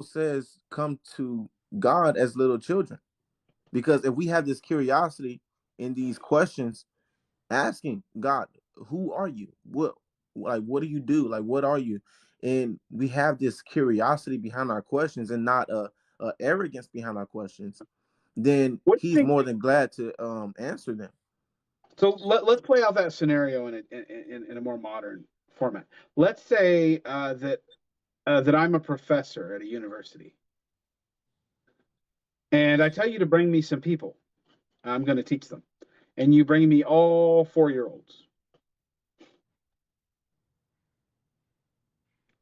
says come to God as little children. Because if we have this curiosity in these questions, asking God, who are you? What do you do? Like what are you? And we have this curiosity behind our questions and not a arrogance behind our questions, then What do you he's think? more than glad to answer them. So let's play out that scenario in a more modern format. Let's say that I'm a professor at a university, and I tell you to bring me some people. I'm going to teach them, and you bring me all 4-year-olds.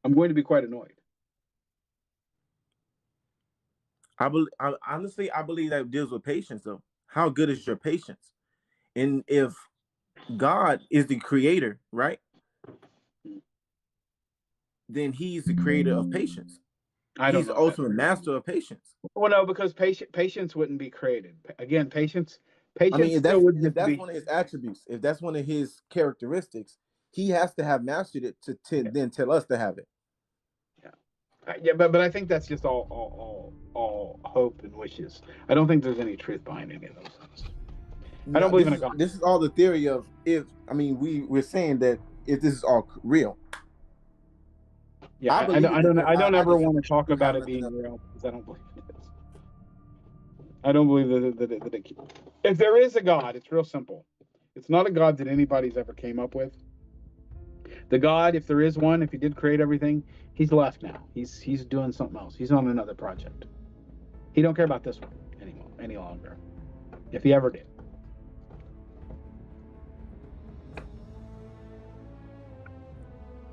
I'm going to be quite annoyed. Honestly, I believe that deals with patience though. How good is your patience? And if God is the creator, right? Then he's the creator of patience. I don't He's the know that. ultimate master of patience. Well, no, because patience wouldn't be created. Again, patience I mean, patience still would if just that's be. one of his attributes, if that's one of his characteristics, he has to have mastered it to Yeah, then tell us to have it. yeah, yeah. But I think that's just all hope and wishes. I don't think there's any truth behind any of those things. I don't No, believe in a God. this is all the theory of if I mean we're saying that if this is all real. Yeah, I believe it because I don't I ever just want to talk don't have about it nothing being else. real because I don't believe it is. I don't believe if there is a God, it's real simple. It's not a God that anybody's ever came up with. The God, if there is one, if he did create everything, he's left now. He's doing something else. He's on another project. He don't care about this one anymore any longer. If he ever did.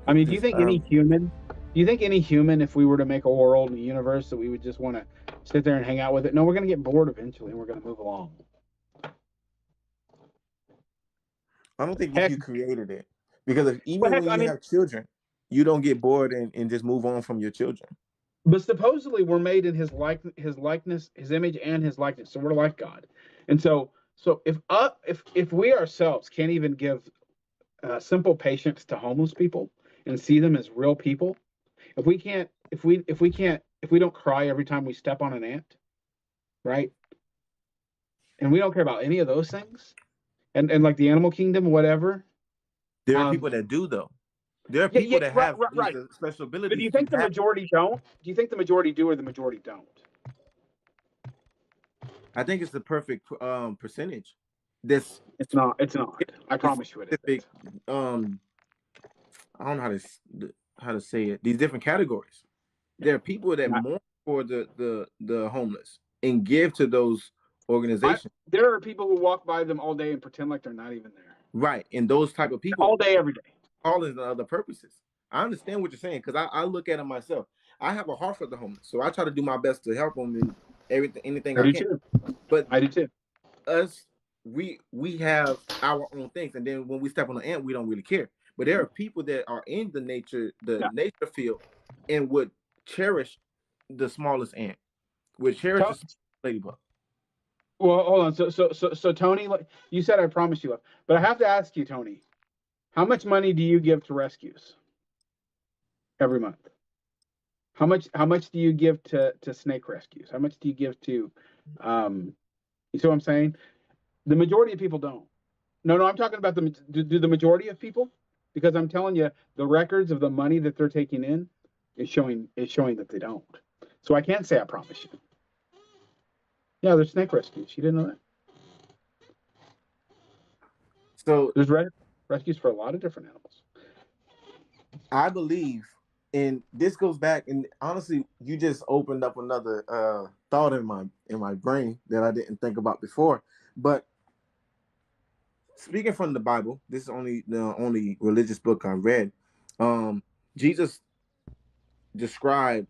I mean, This do you think any human, if we were to make a world and a universe, that we would just want to sit there and hang out with it? No, we're going to get bored eventually, and we're going to move along. I don't think if Heck, you created it because if, well, even heck, when I you mean, have children, you don't get bored and just move on from your children. but supposedly we're made in his likeness, his image, and his likeness. So we're like God, and so if we ourselves can't even give simple patience to homeless people and see them as real people, if we can't, if we don't cry every time we step on an ant, right? And we don't care about any of those things, and like the animal kingdom, whatever. There are Um, people that do though. There are yeah, people yeah, that right, have right, these right. special But do abilities you to think the have. majority don't? Do you think the majority do or the majority don't? I think it's the perfect percentage. This It's not. It's not. I this promise you, it specific isn't. um I don't know how to say it. These different categories. Yeah. There are people that mourn for the homeless and give to those organizations. There are people who walk by them all day and pretend like they're not even there. Right. And those type of people All day, every day. all in other purposes. I understand what you're saying because I look at it myself. I have a heart for the homeless, so I try to do my best to help them in anything I I do can. too. But I do too. us, we have our own things, and then when we step on the ant, we don't really care. But there are people that are in the Yeah. nature field, and would cherish the smallest ant, would cherish Tell, the ladybug. well, hold on. So Tony, you said I promised you, but I have to ask you, Tony, how much money do you give to rescues every month? How much do you give to snake rescues? How much do you give to you see what I'm saying? The majority of people don't. No, I'm talking about do the majority of people? Because I'm telling you, the records of the money that they're taking in is showing that they don't. So I can't say I promise you. Yeah, there's snake rescues. You didn't know that? So There's rescues for a lot of different animals. I believe, and this goes back, and honestly, you just opened up another thought in my brain that I didn't think about before. But speaking from the Bible, this is only the only religious book I read. Jesus described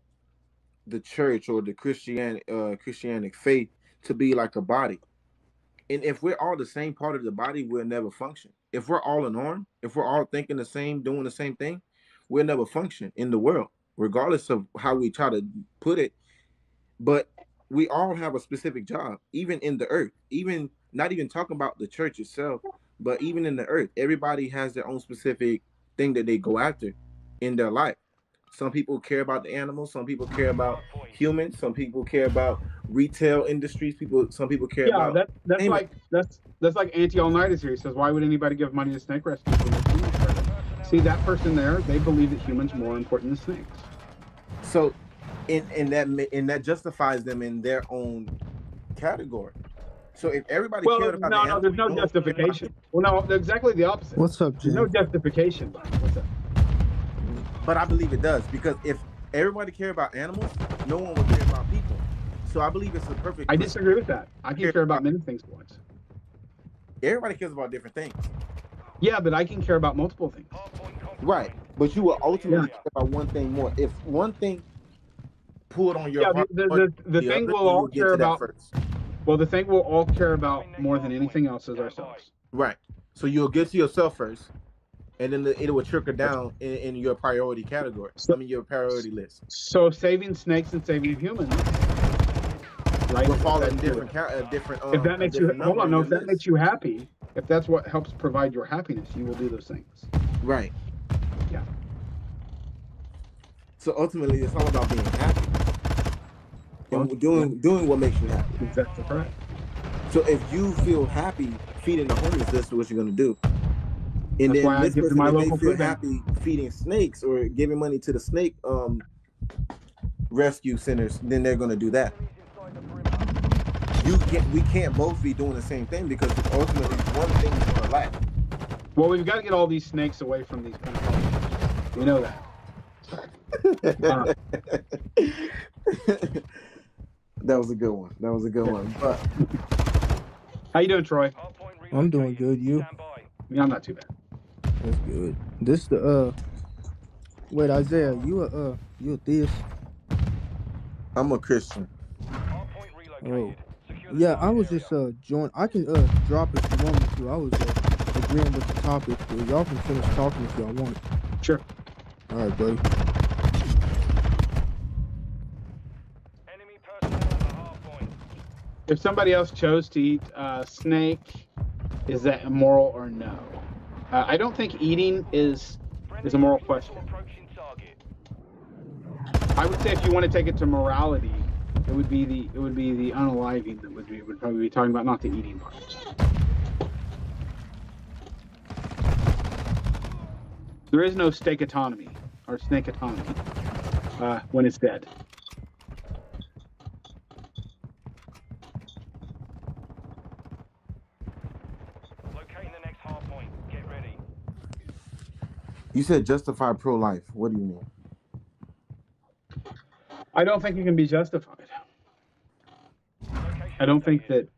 the church or the Christianic faith to be like a body. And if we're all the same part of the body, we'll never function. If we're all an arm, if we're all thinking the same, doing the same thing, we'll never function in the world, regardless of how we try to put it. But we all have a specific job, even in the earth, even not even talking about the church itself, but even in the earth, everybody has their own specific thing that they go after in their life. Some people care about the animals. Some people care about humans. Some people care about retail industries. Some people care Yeah, about. that's like Anti-All-Nighters here. He says, why would anybody give money to snake rescues when they're humans hurt? See, that person there, they believe that humans are more important than snakes. So, in that justifies them in their own category. So if everybody cared about the animals, there's no justification. Well, no, exactly the opposite. What's up, Jim? There's no justification. What's up? But I believe it does, because if everybody cared about animals, no one would care about people. So I believe it's a perfect. I disagree with that. I can care about many things at once. Everybody cares about different things. Yeah, but I can care about multiple things. Right, but you will ultimately care about one thing more. If one thing pulled on your heart, the thing we'll all care about first. Well, the thing we'll all care about more than anything else is ourselves. Right. So you'll get to yourself first, and then it will trickle down in your priority category. Your priority list. So saving snakes and saving humans, right? Will fall in different. If that makes you if that makes you happy, if that's what helps provide your happiness, you will do those things. Right. Yeah. So ultimately, it's all about being happy. And doing what makes you happy. Exactly correct. So if you feel happy feeding the homeless, that's what you're gonna do. And that's then this person, my if local they feel happy feeding snakes or giving money to the snake rescue centers, then they're gonna do that. We can't both be doing the same thing, because ultimately one thing is gonna lack. Well, we've got to get all these snakes away from these Pentecostals. We know that. That was a good one. But how you doing, Troy? I'm doing good. You? Yeah, I'm not too bad. That's good. This wait, Isaiah, you a theist? I'm a Christian. Oh, yeah. I was just join. I can drop if you want me to. I was agreeing with the topic. Y'all can finish talking if y'all want. Sure. All right, buddy. If somebody else chose to eat snake, is that immoral or no? I don't think eating is a moral question. I would say if you want to take it to morality, it would be the unaliving that would probably be talking about, not the eating part. There is no steak autonomy or snake autonomy when it's dead. You said justify pro-life. What do you mean? I don't think it can be justified. I don't think that.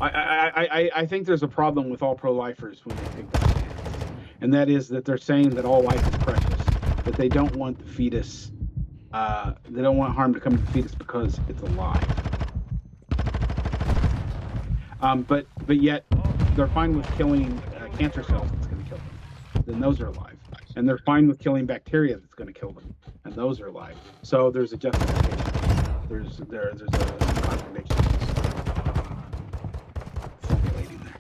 I think there's a problem with all pro-lifers when they take that stance, and that is that they're saying that all life is precious, that they don't want the fetus, they don't want harm to come to the fetus because it's alive. But yet they're fine with killing cancer cells that's going to kill them. Then those are alive, and they're fine with killing bacteria that's going to kill them, and those are alive. So there's a justification. There's a contradiction formulating there.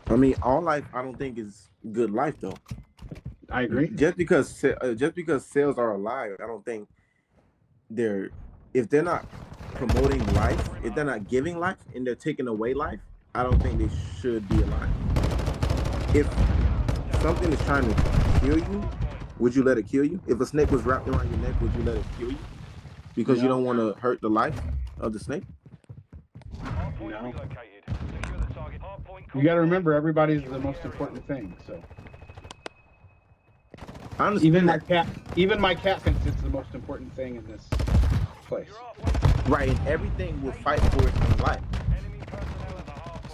I mean, all life, I don't think is good life, though. I agree. Just because cells are alive, I don't think if they're not promoting life, if they're not giving life, and they're taking away life, I don't think they should be alive. If something is trying to kill you, would you let it kill you? If a snake was wrapped around your neck, would you let it kill you? Because you don't want to hurt the life of the snake? No. You got to remember, everybody's the most important thing. So I understand even my cat thinks it's the most important thing in this place. Right, and everything will fight for its own life.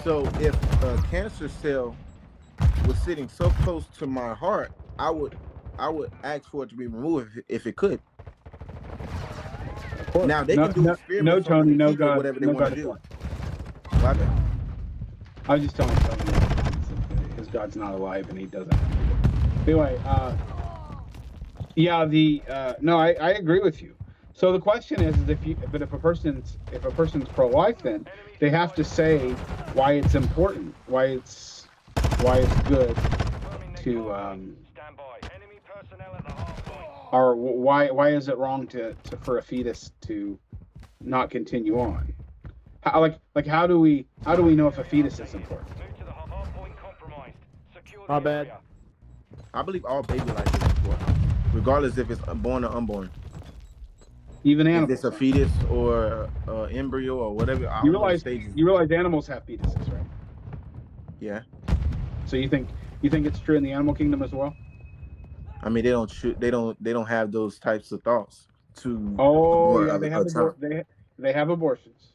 So if a cancer cell was sitting so close to my heart, I would ask for it to be removed if it could. Now they can do experiments. No, Tony, no God, whatever they want to do. I was just telling Tony his God's not alive and he doesn't. Anyway, I agree with you. So the question is if a person's pro-life, then they have to say why it's important, why it's good to Or why is it wrong to for a fetus to not continue on? How do we know if a fetus is important? My bad. I believe all baby life is important, regardless if it's born or unborn. Even If animals. it's a fetus or embryo or whatever. I You don't know the realize stages. animals have fetuses, right? Yeah. So you think it's true in the animal kingdom as well? I mean, they don't have those types of thoughts to Oh abort yeah, they have a child. they have abortions.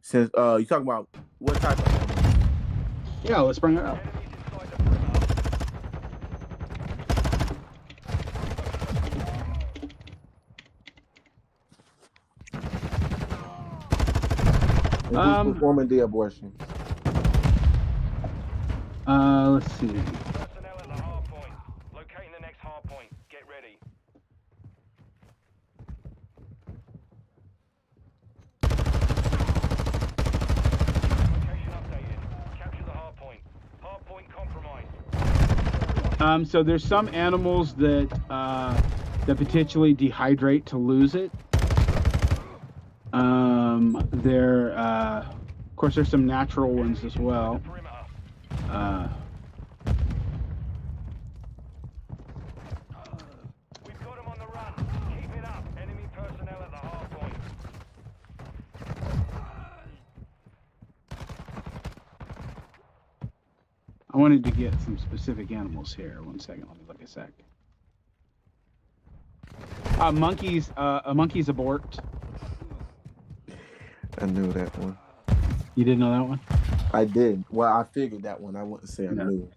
Since you talking about what type of animal? Yeah, let's bring it up. And who's performing the abortion? Let's see. Personnel at the hard point. Locating the next hard point. Get ready. Location updated. Capture the hard point. Hard point compromised. So there's some animals that potentially dehydrate to lose it. Of course, there's some natural ones as well. We've got them on the run. Keep it up. Enemy personnel at the hard point. I wanted to get some specific animals here. 1 second, let me look a sec. Monkeys abort. I knew that one. You didn't know that one? I did. Well, I figured that one. I wouldn't say I No. knew.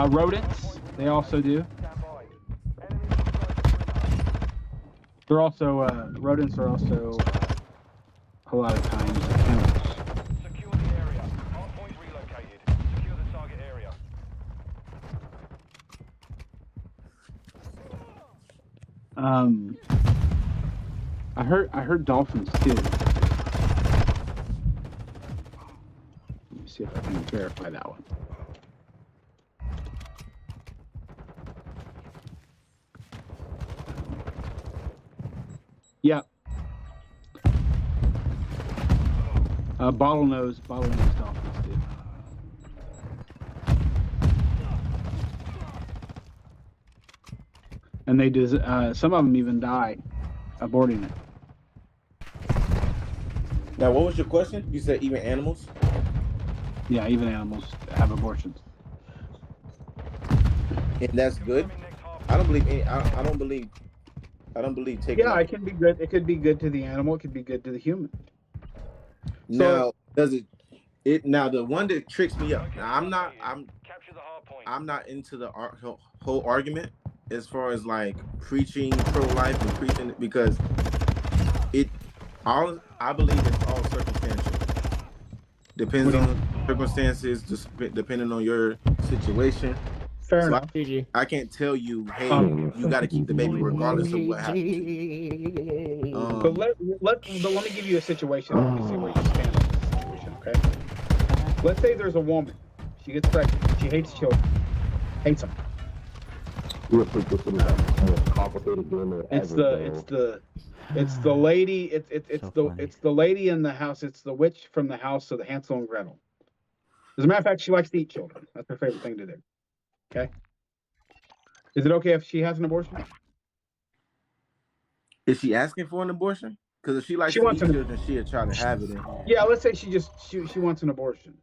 Rodents, they also do. They're also rodents are also a lot of times animals. Secure the area. Hard point relocated. Secure the target area. I heard dolphins too. Let me see if I can verify that one. Yeah. Bottlenose dolphins do. And they do. Some of them even die aborting it. Now, what was your question? You said even animals? Yeah, even animals have abortions. And that's good. I don't believe any. I don't believe taking. Yeah, it can be good. It could be good to the animal. It could be good to the human. Now, does it? Now the one that tricks me up. Now, Capture the hard point. I'm not into the whole argument as far as like preaching pro-life and preaching, because I believe it's all circumstantial. Depends on circumstances, just depending on your situation. Fair So enough. I can't tell you, hey, you got to keep the baby regardless of what happens. But let me give you a situation. Let me see where you stand on this situation, okay? Let's say there's a woman. She gets pregnant. She hates children. Hates them. It's the lady. It's the lady in the house. It's the witch from the house of the Hansel and Gretel. As a matter of fact, she likes to eat children. That's her favorite thing to do. Okay. Is it okay if she has an abortion? Is she asking for an abortion? Because if she likes to eat children, she'll try to have it in. Yeah, let's say she wants an abortion.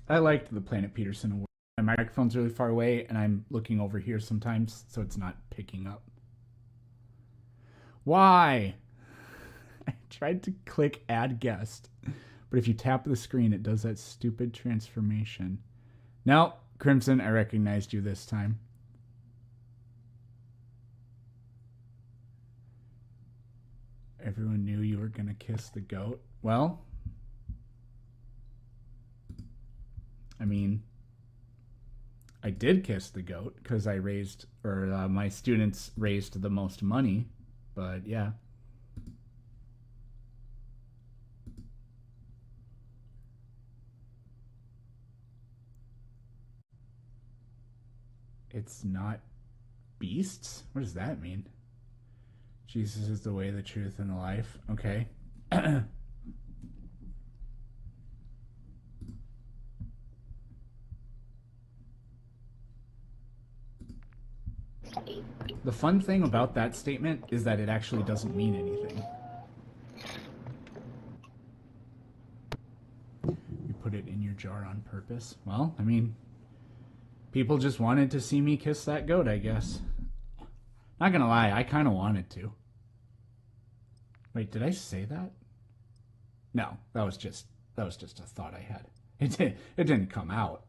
I liked the Planet Peterson award. My microphone's really far away, and I'm looking over here sometimes, so it's not picking up. Why? I tried to click add guest, but if you tap the screen, it does that stupid transformation. No, Crimson, I recognized you this time. Everyone knew you were going to kiss the goat. Well, I mean, I did kiss the goat because I raised, or my students raised the most money, but yeah. it's not beasts? What does that mean? Jesus is the way, the truth, and the life. Okay. The fun thing about that statement is that it actually doesn't mean anything. You put it in your jar on purpose. Well, I mean, people just wanted to see me kiss that goat, I guess. Not gonna lie, I kind of wanted to. Wait, did I say that? No, that was just a thought I had. It didn't come out.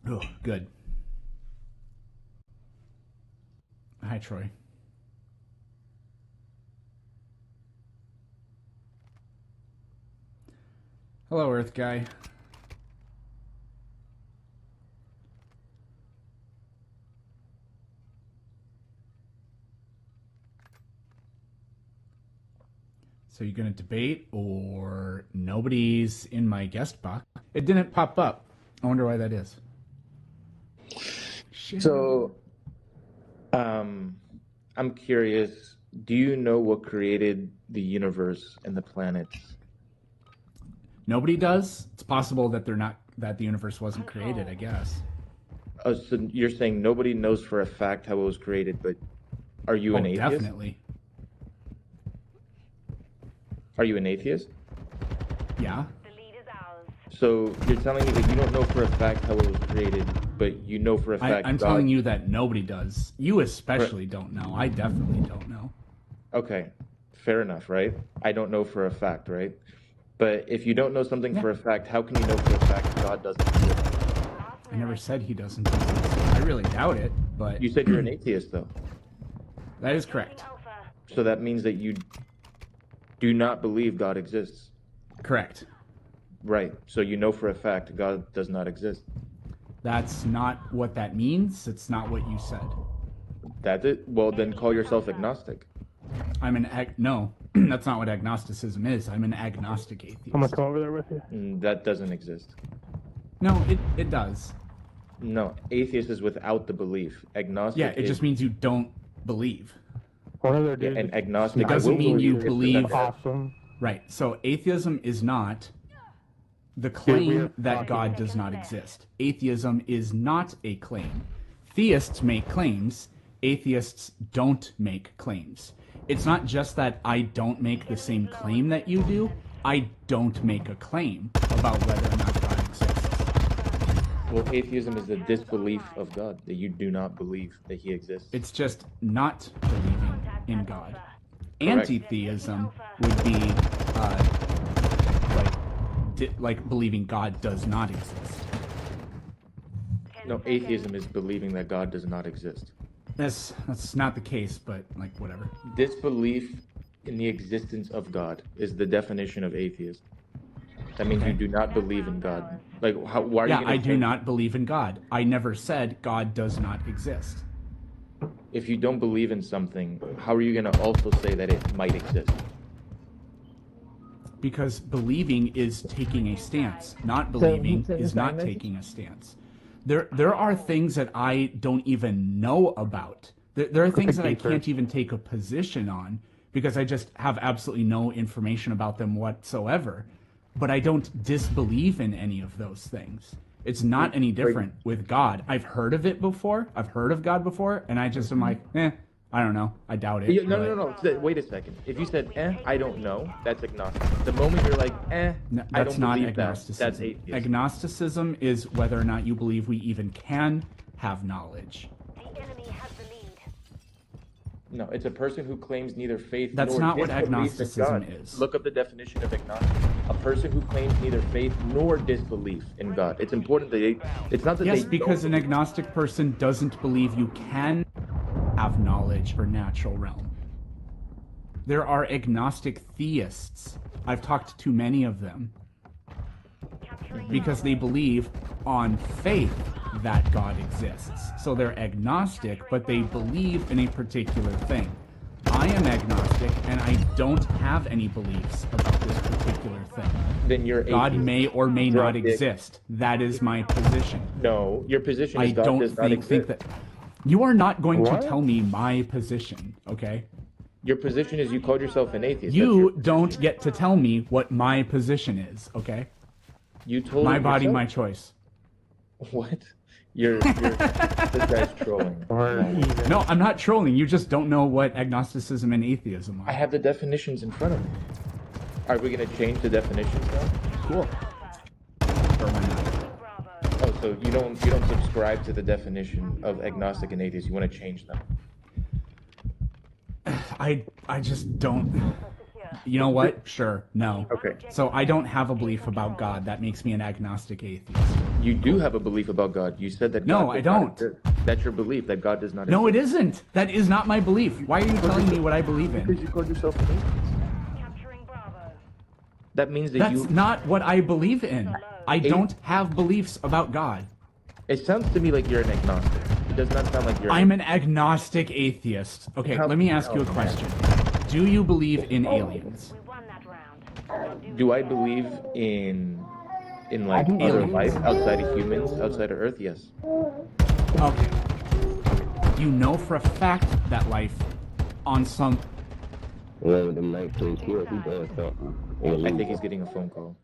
Oh, good. Hi, Troy. Hello, Earth Guy. So you gonna debate, or nobody's in my guest box? It didn't pop up. I wonder why that is. Shit. So, I'm curious, do you know what created the universe and the planets? Nobody does. It's possible that that the universe wasn't created, I guess. Oh, so you're saying nobody knows for a fact how it was created, but are you an atheist? Definitely. Are you an atheist? Yeah. So you're telling me that you don't know for a fact how it was created, but you know for a fact I'm God... telling you that nobody does. You especially don't know. I definitely don't know. Okay, fair enough, right? I don't know for a fact, right? But if you don't know something for a fact, how can you know for a fact God doesn't exist? I never said he doesn't exist. I really doubt it, but... You said you're an atheist, though. That is correct. So that means that you do not believe God exists. Correct. Right. So you know for a fact God does not exist. That's not what that means. It's not what you said. That's it? Well, then call yourself agnostic. No, that's not what agnosticism is. I'm an agnostic atheist. I'm gonna come over there with you. That doesn't exist. No, it does. No, atheist is without the belief. Agnostic Yeah, it just means you don't believe. One of their dudes. and agnostic It doesn't mean you believe... Awesome. Right. So atheism is not the claim that God does not exist. Atheism is not a claim. Theists make claims. Atheists don't make claims. It's not just that I don't make the same claim that you do. I don't make a claim about whether or not God exists. Well, atheism is the disbelief of God, that you do not believe that he exists. It's just not believing in God. Correct. Anti-theism would be like believing God does not exist. No, atheism is believing that God does not exist. That's not the case, but like whatever. Disbelief in the existence of God is the definition of atheist. That means you do not believe in God. Like, why are you? Yeah, I do not believe in God. I never said God does not exist. If you don't believe in something, how are you going to also say that it might exist? Because believing is taking a stance. Not believing is not taking a stance. There are things that I don't even know about. There are things that I can't even take a position on because I just have absolutely no information about them whatsoever. But I don't disbelieve in any of those things. It's not any different with God. I've heard of it before. I've heard of God before, and I just am like, I don't know. I doubt it. No. Wait a second. If you said, I don't know, that's agnostic. The moment you're like, I that's don't not believe agnosticism. that's atheist. Agnosticism is whether or not you believe we even can have knowledge. The enemy has the lead. No, it's a person who claims neither faith That's nor not what disbelief in agnosticism God. is. Look up the definition of agnostic. A person who claims neither faith nor disbelief in God. It's important that it's not that Yes, they because don't. an agnostic person doesn't believe you can have knowledge or natural realm. There are agnostic theists. I've talked to many of them because they believe on faith that God exists. So they're agnostic, but they believe in a particular thing. I am agnostic, and I don't have any beliefs about this particular thing. Then you're God atheist. may or may not Drop dick. exist. That is my position. No, your position is I God don't does not think exist. that you are not going What? to tell me my position, okay? Your position is you called yourself an atheist. That's You your don't position. get to tell me what my position is, okay? You told My it body, yourself? my choice. What? You're this guy's trolling. Or even. No, I'm not trolling. You just don't know what agnosticism and atheism I are. have the definitions in front of me. Are we gonna change the definitions now? Cool. Or why not? Oh, so you don't subscribe to the definition of agnostic and atheist. You want to change them. I just don't. You know what? Sure. No. Okay. So I don't have a belief about God. That makes me an agnostic atheist. You do have a belief about God. You said that. No, God I does not don't. exist. That's your belief that God does not exist. No, it isn't. That is not my belief. Why are you telling me what I believe in? Because you called yourself an atheist. Capturing Bravo. That means that That's you. not what I believe in. I don't have beliefs about God. It sounds to me like you're an agnostic. It does not sound like you're. I'm an agnostic atheist. Okay, How- let me ask you a oh, question. Do you believe in aliens? We won that round. Do I believe in like other Aliens. life outside of humans, outside of Earth? Yes. Okay. You know for a fact that life on some... Well, with them 19 kills, he does something. I think he's getting a phone call.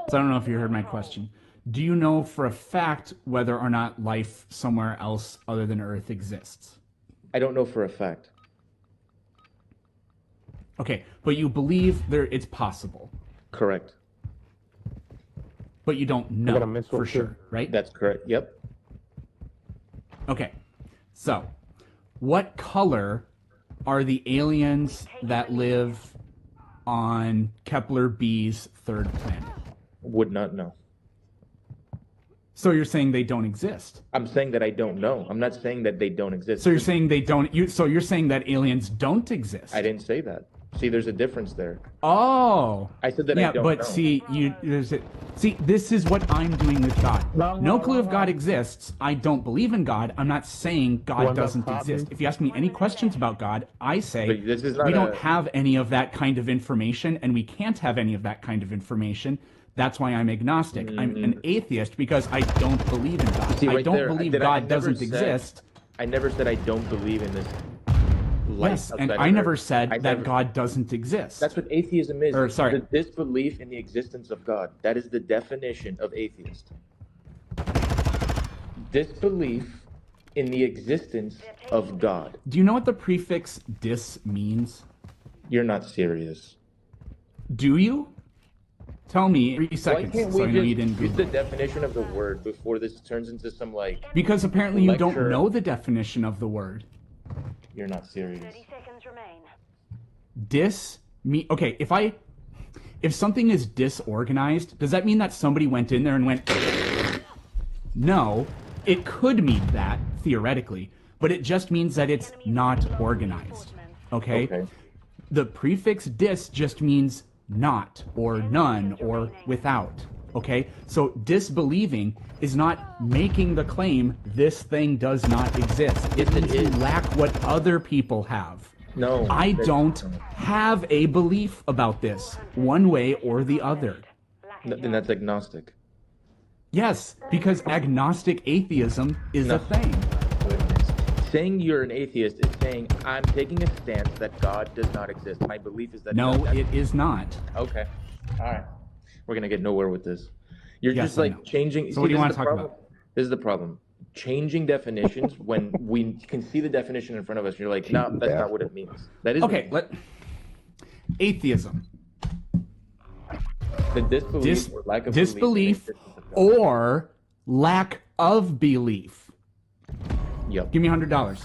So I don't know if you heard my question. Do you know for a fact whether or not life somewhere else other than Earth exists? I don't know for a fact. Okay, but you believe it's possible, Correct. but you don't got a know missile for too. sure, right? That's correct. Yep. Okay, so what color are the aliens that live on Kepler B's third planet? Would not know. So you're saying they don't exist? I'm saying that I don't know. I'm not saying that they don't exist. So you're saying they don't? So you're saying that aliens don't exist? I didn't say that. See, there's a difference there. Oh. I said that Yeah, I don't but know. see, this is what I'm doing with God. No clue if God exists. I don't believe in God. I'm not saying God What about doesn't copy? exist. If you ask me any questions about God, I say But this is not we don't a- have any of that kind of information, and we can't have any of that kind of information. That's why I'm agnostic. I'm an atheist because I don't believe in God. See, I right don't there, believe did I- I God never doesn't said- exist. I never said I don't believe in this life Yes, and outside I of never Earth. said I that never- God doesn't exist. That's what atheism is. Or, sorry. The disbelief in the existence of God. That is the definition of atheist. Disbelief in the existence of God. Do you know what the prefix dis means? You're not serious. Do you? Tell me 3 Why seconds can't so I we know you just didn't use the Google. definition of the word before this turns into some like, Because apparently you don't lecture? know the definition of the word. you're not serious. 30 seconds remain. Okay, if something is disorganized, does that mean that somebody went in there and went No, it could mean that theoretically, but it just means that it's not organized. Okay? Okay. The prefix dis just means not or none or without. Okay? So disbelieving is not making the claim this thing does not exist. It Yes, it means you is. lack what other people have. No. I that- don't have a belief about this, one way or the other. Then that's agnostic. Yes, because agnostic atheism is No. a thing. Saying you're an atheist is saying I'm taking a stance that God does not exist. My belief is that No, God- it is not. Okay. All right. We're gonna get nowhere with this. You're Yes, just I like know. changing. So what do you this wanna is the talk problem. This is the problem. Changing definitions when we can see the definition in front of us. You're like, no, that's not what it means. That is Okay, atheism. the disbelief or lack of Disbelief belief in the existence of God. or lack of belief. Yep. Give me $100.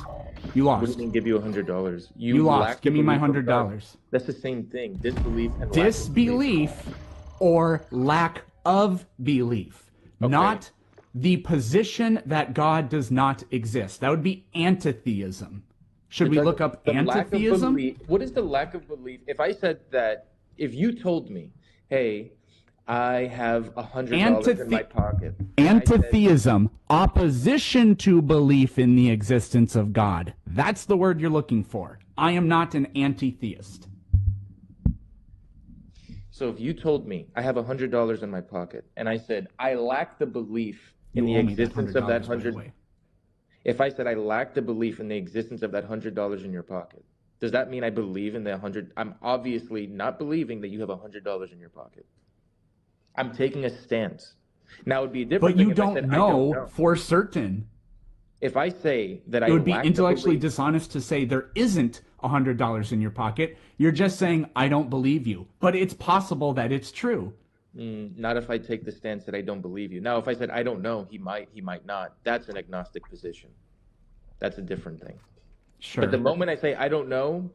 You What do lost. you mean? Give you $100? You lost. lack Give the me my belief of God. $100. That's the same thing. Disbelief and lack of belief. Disbelief or lack of belief, Okay. not the position that God does not exist. That would be antitheism. Should we look up The lack of antitheism? belief- What is the lack of belief? If I said that, if you told me, hey, I have $100 in my pocket. and I said, Antitheism, opposition to belief in the existence of God. That's the word you're looking for. I am not an anti-theist. So if you told me I have $100 in my pocket, and I said I lack the belief in You the owe me that existence of that $100, by the 100, way. if I said I lack the belief in the existence of that $100 in your pocket, does that mean I believe in the 100? I'm obviously not believing that you have $100 in your pocket. I'm taking a stance. Now, it would be a different But you thing if I don't said, I don't know know. for certain. If I say that I It would be lack the intellectually belief, dishonest to say there isn't $100 in your pocket. You're just saying, I don't believe you. But it's possible that it's true. not if I take the stance that I don't believe you. Now, if I said I don't know, he might not. That's an agnostic position. That's a different thing. Sure. But the moment I say I don't know,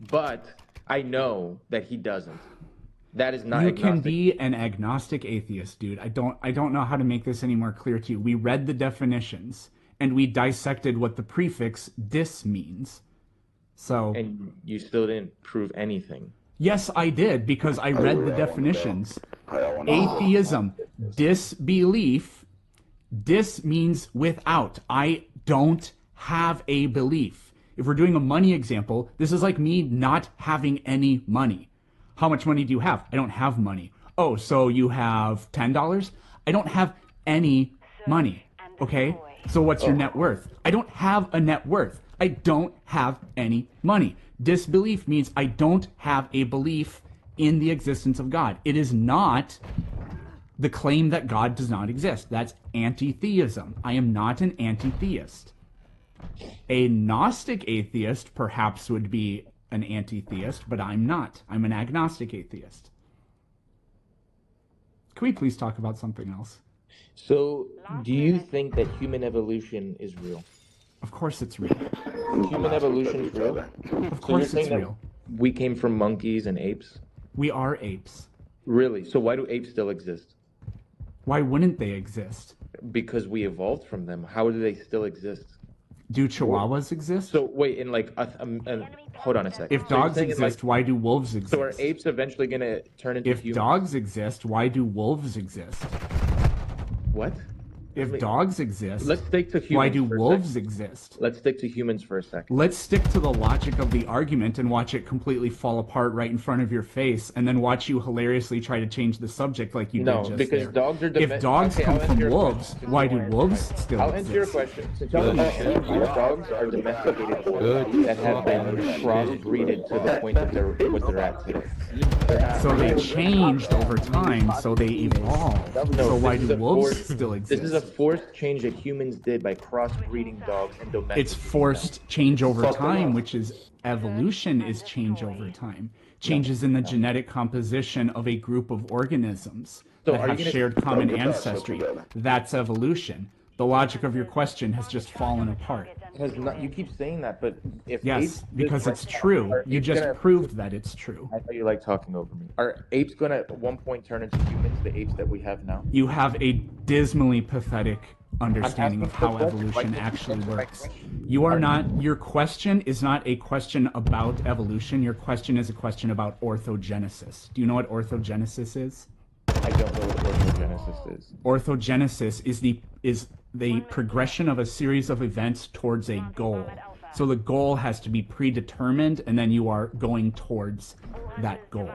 but I know that he doesn't, that is not You agnostic. can be an agnostic atheist, dude. I don't know how to make this any more clear to you. We read the definitions and we dissected what the prefix dis means. So And you still didn't prove anything. yes, I did, because I read the definitions. Atheism, disbelief. Dis means without. I don't have a belief. If we're doing a money example, this is like me not having any money. How much money do you have? I don't have money. Oh, so you have $10? I don't have any money. Okay? So what's your net worth? I don't have a net worth. I don't have any money. Disbelief means I don't have a belief in the existence of God. It is not the claim that God does not exist. That's anti-theism. I am not an anti-theist. A Gnostic atheist perhaps would be an anti-theist, but I'm not. I'm an agnostic atheist. Can we please talk about something else? So, do you think that human evolution is real? Of course it's real. Human evolution is real? Of So you're course saying it's that real. we came from monkeys and apes? We are apes. Really? So why do apes still exist? Why wouldn't they exist? Because we evolved from them. How do they still exist? Do chihuahuas exist? So wait, in like, hold on a second. If So you're dogs saying in, like, exist, why do wolves exist? so are apes eventually gonna turn into If humans? dogs exist, why do wolves exist? What? If dogs exist, Let's stick to humans. why do for a wolves second. exist? Let's stick to humans for a second. Let's stick to the logic of the argument and watch it completely fall apart right in front of your face, and then watch you hilariously try to change the subject like you No, did just because there. dogs are If dogs okay, come I'll from answer your wolves, question. why do wolves still I'll answer your exist? question. Since dogs are domesticated animals that have been crossbreeded to the point that they're what they're at today. So they changed over time, so they evolved. No, So why this do is a wolves forced- still This is a exist? forced change that humans did by crossbreeding dogs and domesticating It's forced change over time, which is evolution is change over time. Changes in the genetic composition of a group of organisms So that are you have gonna- shared common ancestry. That's evolution. The logic of your question has just fallen apart. Has not, you keep saying that, but if Yes, apes because exist it's right now, true. are You apes just gonna- proved that it's true. I thought you like talking over me. Are apes gonna at one point turn into humans? The apes that we have now. You have a dismally pathetic understanding of asking how for a question. evolution Why can't you actually answer my works. question? You are not, your question is not a question about evolution. Your question is a question about orthogenesis. Do you know what orthogenesis is? I don't know what orthogenesis is. Orthogenesis is the progression of a series of events towards a goal. So the goal has to be predetermined, and then you are going towards that goal,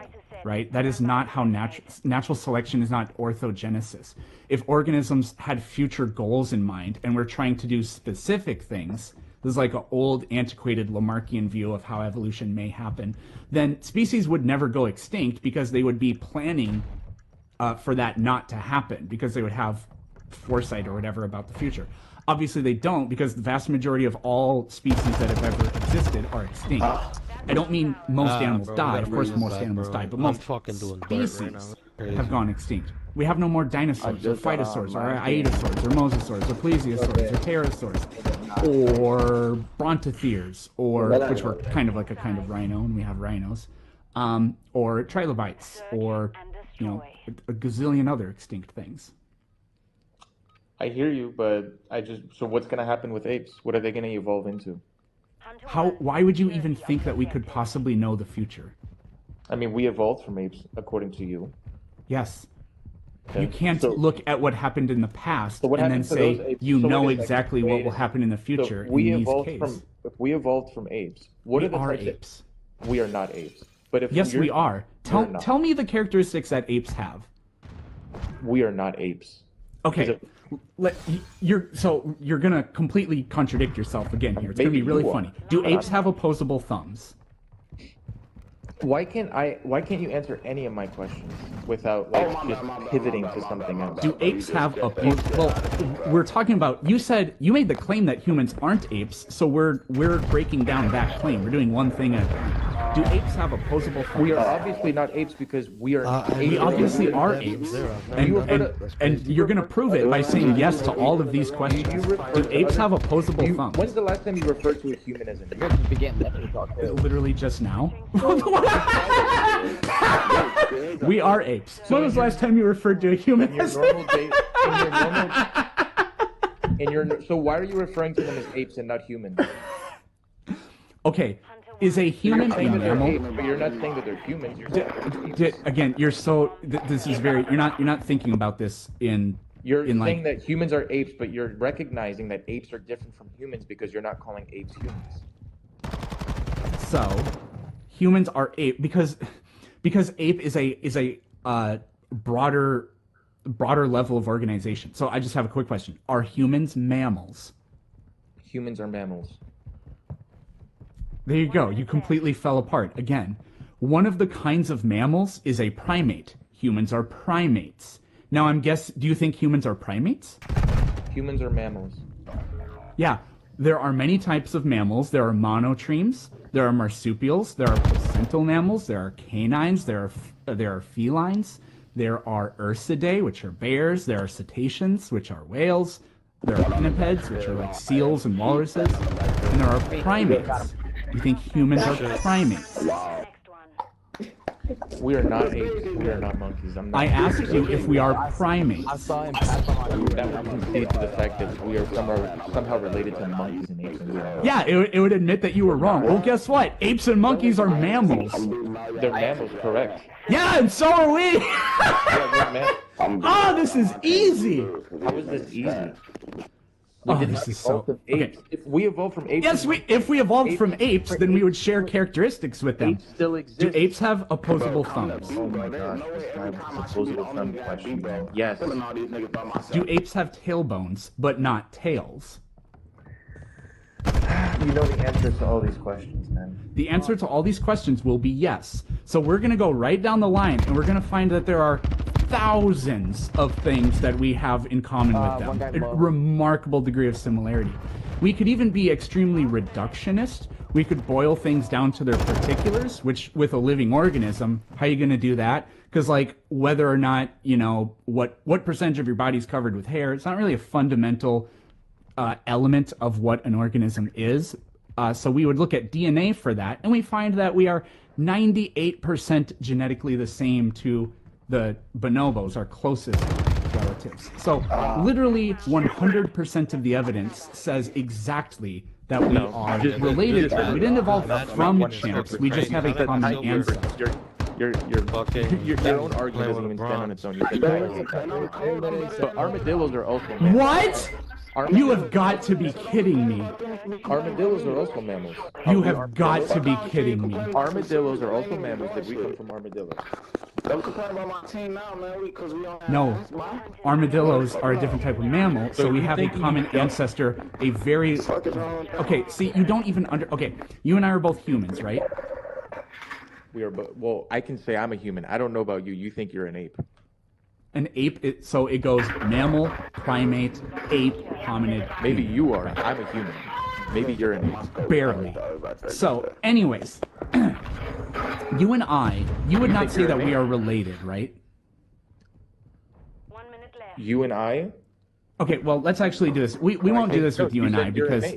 right? That is not how natural selection is not orthogenesis. If organisms had future goals in mind and were trying to do specific things, this is like an old, antiquated Lamarckian view of how evolution may happen, then species would never go extinct because they would be planning for that not to happen, because they would have foresight or whatever about the future. Obviously they don't, because the vast majority of all species that have ever existed are extinct. I don't mean most animals bro, die, we of course gotta most bring animals this back, die, but bro. I'm most fucking doing dirt right species now. have gone extinct. We have no more dinosaurs, or just got phytosaurs, or online game. aidosaurs, or mosasaurs, or plesiosaurs, or pterosaurs, or brontotheres, or which were kind of like a kind of rhino, and we have rhinos, or trilobites, or a gazillion other extinct things. I hear you, but so what's gonna happen with apes? What are they gonna evolve into? Why would you even think that we could possibly know the future? I mean, we evolved from apes, according to you. Yes. Okay. You can't So- look at what happened in the past So what and then happened to those say apes? you So know wait a second, exactly what wait will a happen in the future So we in these evolved cases. if we evolved from apes, what We are the are types of- apes. We are not apes. But if Yes, we are. We're not. Tell me the characteristics that apes have. We are not apes. Okay, you're gonna completely contradict yourself again here. It's gonna be Maybe really you are. funny. Do apes have opposable thumbs? Why can't you answer any of my questions without like just pivoting to something else? Do apes have well, we're talking about. You said you made the claim that humans aren't apes, so we're breaking down that claim. We're doing one thing at a time. Do apes have opposable thumbs? We are obviously not apes because we are. We obviously are apes, and you're gonna prove it by saying yes to all of these questions. Do apes have opposable thumbs? When's the last time you referred to a human as an ape? Literally just now. We are apes. When was the last time you referred to a human In your as normal day, so why are you referring to them as apes and not humans? Okay, is a human a mammal? But you're not saying that they're humans. You're saying Again, you're so. This is very. You're not thinking about this in. you're in saying like. that humans are apes, but you're recognizing that apes are different from humans because you're not calling apes humans. So, humans are ape because ape is a broader level of organization. So I just have a quick question: are humans mammals? Humans are mammals. There you go. You completely fell apart again. One of the kinds of mammals is a primate. Humans are primates. Now do you think humans are primates? Humans are mammals. Yeah. There are many types of mammals. There are monotremes. There are marsupials. There are placental mammals. There are canines. There are felines. There are ursidae, which are bears. There are cetaceans, which are whales. There are pinnipeds, which are like seals and walruses. And there are primates. You think humans are primates? We are not apes. We are not monkeys. I asked you if we are primates. That would concede to the fact that we are somehow related to monkeys and apes. And we are. Yeah, it would admit that you were wrong. Well, guess what? Apes and monkeys are mammals. They're mammals, correct? Yeah, and so are we. Yeah, Oh, this is easy. how is this easy? Oh, this is so. Okay. If we evolved from apes, Yes, if we evolved from apes, then we would share characteristics with them. apes still exist. Do apes have opposable thumbs? Oh my gosh, this guy with the opposable thumb question, man. Yes. Do apes have tailbones but not tails? You know the answers to all these questions, man. The answer to all these questions will be yes. So we're going to go right down the line and we're going to find that there are thousands of things that we have in common with them. A remarkable degree of similarity. We could even be extremely reductionist. We could boil things down to their particulars, which with a living organism, how are you going to do that? Because like whether or not, what percentage of your body is covered with hair, it's not really a fundamental element of what an organism is. So we would look at DNA for that, and we find that we are 98% genetically the same to the bonobos, our closest relatives. So literally 100% of the evidence says exactly that we are related to them. We didn't evolve from chimps. We just have a common ancestor. Your own argument doesn't even stand on its own. But armadillos are also mammals. What? You have got to be kidding me. Armadillos are also mammals. You have got to be kidding me. Armadillos are also mammals. Did we come from armadillos? No, armadillos are a different type of mammal, so we have a common ancestor, a very... Okay, see, you don't even Okay, you and I are both humans, right? We are, well, I can say I'm a human. I don't know about you. You think you're an ape. An ape, so it goes mammal, primate, ape, hominid. Maybe you are. I'm a human. Maybe you're an ape. Barely. So, anyways, you and I, you would not say that we are related, right? 1 minute left. You and I? Okay, well, let's actually do this. We won't do this with you and I because...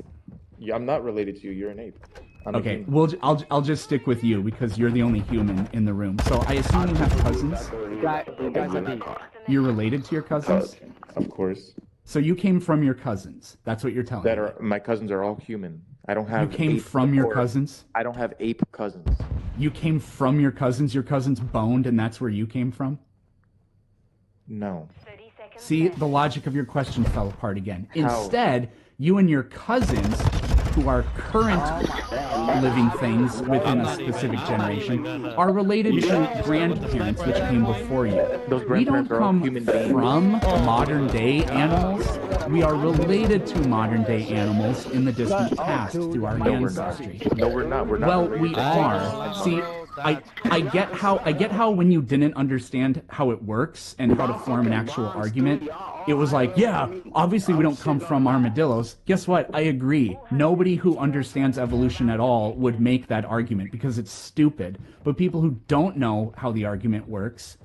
Yeah, I'm not related to you. You're an ape. Okay, I'll just stick with you because you're the only human in the room. So I assume you have cousins. You're related to your cousins? Of course. So you came from your cousins. That's what you're telling me. My cousins are all human. I don't have. You came from your cousins? I don't have ape cousins. You came from your cousins? Your cousins boned and that's where you came from? No. 30 seconds See, left. the logic of your question fell apart again. Instead, you and your cousins who are current living things within a specific generation are related to grandparents which came before you. Those We don't grandparents are all come human beings. from modern day animals. We are related to modern day animals in the distant past through our ancestry. No, we're not. We're not. Well, related. we are. See, I get how when you didn't understand how it works and how to form an actual argument, it was like, yeah, obviously we don't come from armadillos. Guess what? I agree. Nobody who understands evolution at all would make that argument because it's stupid. But people who don't know how the argument works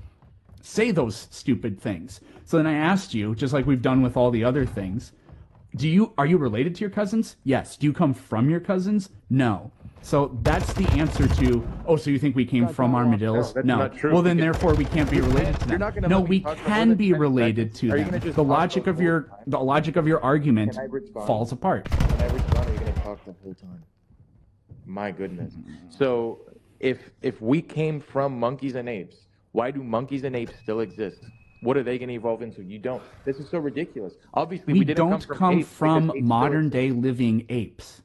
say those stupid things. So then I asked you, just like we've done with all the other things, are you related to your cousins? Yes. Do you come from your cousins? No. So that's the answer to, so you think we came from armadillos? No, that's not true. Well, then therefore we can't be related to them. No, we can be related to them. The logic of your argument falls apart. Can I respond, or are you going to talk the whole time? My goodness. So if we came from monkeys and apes, why do monkeys and apes still exist? What are they going to evolve into? You don't. This is so ridiculous. Obviously, we didn't don't come apes from because apes modern day living apes.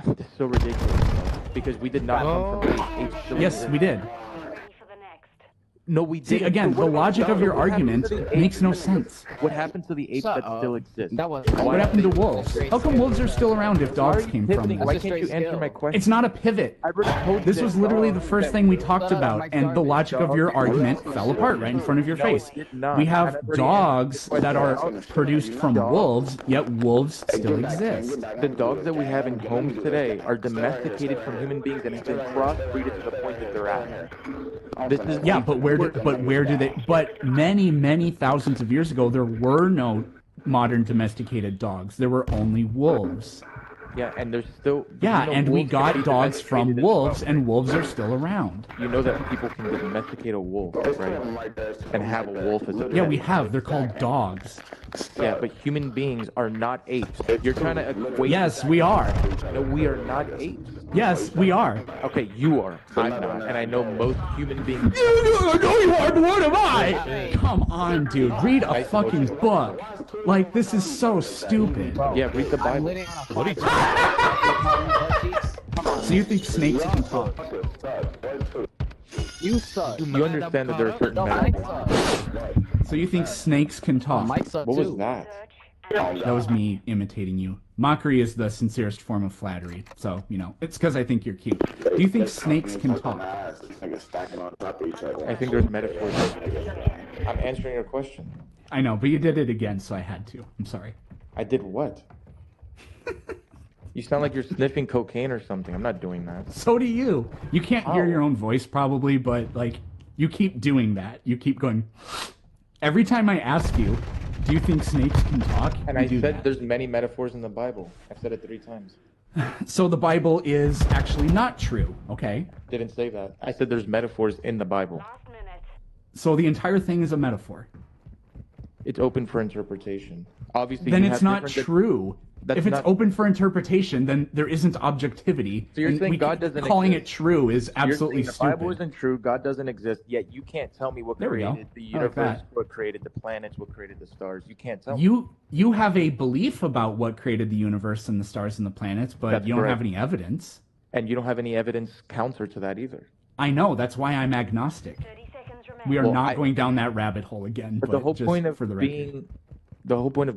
This is so ridiculous. Because we did not come from apes. Apes still Yes, exist. we did. No, we See, didn't. again, So the what logic about of your what happened argument to the apes makes no that exist? sense. What happened to the apes that still exist? What happened to wolves? How come wolves are still around if dogs came from Pivoting. them? Why can't you answer my question? It's not a pivot. I already told you This that. was literally the first thing we talked about, and the logic of your argument fell apart right in front of your face. We have dogs that are produced from wolves, yet wolves still exist. The dogs that we have in homes today are domesticated from human beings and have been crossbreeded to the point that they're at. This is Yeah, but where do they? But many thousands of years ago, there were no modern domesticated dogs. There were only wolves. Yeah, and there's still Yeah, you know, and we wolves can got be dogs from domesticated as wolves, well. and wolves are still around. You know that people can domesticate a wolf, right? And have a wolf as a pet. Yeah, we have. They're called dogs. Yeah, but human beings are not apes. You're trying to equate. Yes, we are. No, we are not apes. Yes, we are. Okay, you are. I'm not, and I know most human beings. No, you are. What am I? Come on, dude. Read a fucking book. Like, this is so stupid. Yeah, read the Bible. So you think snakes can talk? You suck. You understand that there are certain metaphors. So you think snakes can talk? Mike sucks What was too. that? That was me imitating you. Mockery is the sincerest form of flattery. So, it's because I think you're cute. Do you think snakes can talk? I think there's metaphors. I'm answering your question. I know, but you did it again, so I had to. I'm sorry. I did what? You sound like you're sniffing cocaine or something. I'm not doing that. So do you. You can't hear Oh. your own voice probably, but you keep doing that. You keep going. Every time I ask you, do you think snakes can talk? And you I do said that. there's many metaphors in the Bible. I've said it 3 times. So the Bible is actually not true, okay? Didn't say that. I said there's metaphors in the Bible. So the entire thing is a metaphor. It's open for interpretation. Obviously, Then you it's have not different- true. That's If it's not- open for interpretation, then there isn't objectivity. So you're and saying we God can- doesn't calling exist. it true is You're absolutely saying the Bible stupid. isn't true. God doesn't exist. Yet you can't tell me what There we go. created the I like universe, that. what created the planets, what created the stars. You can't tell me. You have a belief about what created the universe and the stars and the planets, but That's you don't have correct. any evidence. And you don't have any evidence counter to that either. I know, that's why I'm agnostic. We are Well, not I- going down that rabbit hole again. But the whole just point of for the record.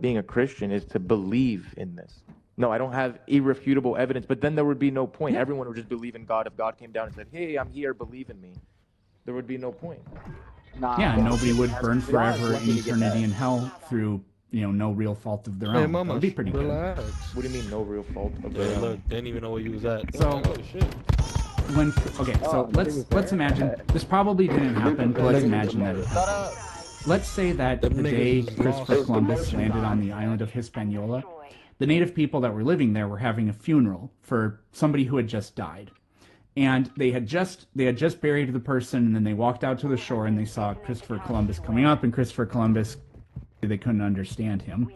being a Christian is to believe in this. No, I don't have irrefutable evidence, but then there would be no point. Everyone would just believe in God. If God came down and said, "Hey, I'm here, believe in me," there would be no point. Yeah, nobody would burn forever in eternity in hell through, no real fault of their Hey, own. That mama, would be pretty good. relax. What do you mean, no real fault of Yeah, their own? look, didn't even know where you was at. So- oh shit. Let's imagine this probably didn't happen, but let's imagine that it happened. Let's say that the Them day niggas is Christopher lost. Columbus landed on the island of Hispaniola, the native people that were living there were having a funeral for somebody who had just died. And they had just buried the person, and then they walked out to the shore and they saw Christopher Columbus coming up, and Christopher Columbus, they couldn't understand him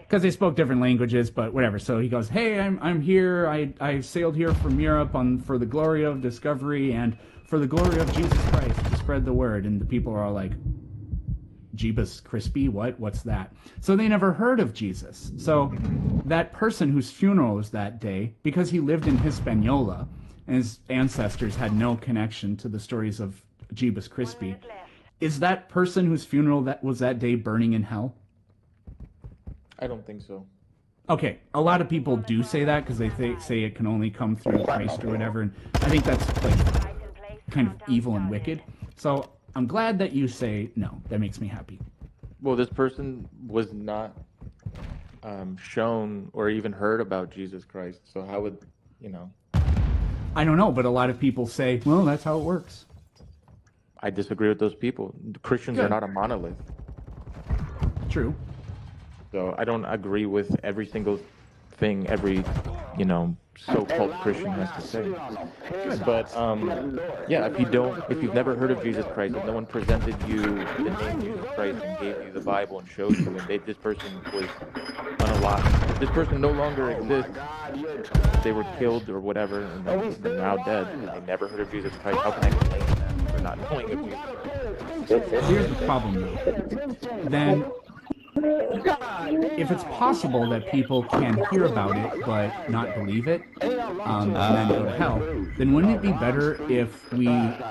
because they spoke different languages, but whatever. So he goes, "Hey, I'm here. I sailed here from Europe for the glory of discovery and for the glory of Jesus Christ to spread the word." And the people are all like, Jeebus Crispy, what's that? So they never heard of Jesus. So that person whose funeral was that day, because he lived in Hispaniola and his ancestors had no connection to the stories of Jeebus Crispy, is that person whose funeral that was that day burning in hell? I don't think so. Okay, a lot of people do say that because they say it can only come through Christ or whatever, and I think that's like kind of evil and wicked. So I'm glad that you say no. That makes me happy. Well, this person was not shown or even heard about Jesus Christ. So how would, you know? I don't know, but a lot of people say, well, that's how it works. I disagree with those people. Christians are not a monolith. True. So I don't agree with every single thing every, you know, so-called Christian has to say. But yeah, if you've never heard of Jesus Christ, if no one presented you the name Jesus Christ and gave you the Bible and showed you, and this person was unalive, if this person no longer exists, they were killed or whatever, and they're now dead, and they never heard of Jesus Christ, how can I blame them for not knowing of Jesus? Here's the problem, though. Then, if it's possible that people can hear about it but not believe it, and then go to hell, then wouldn't it be better if we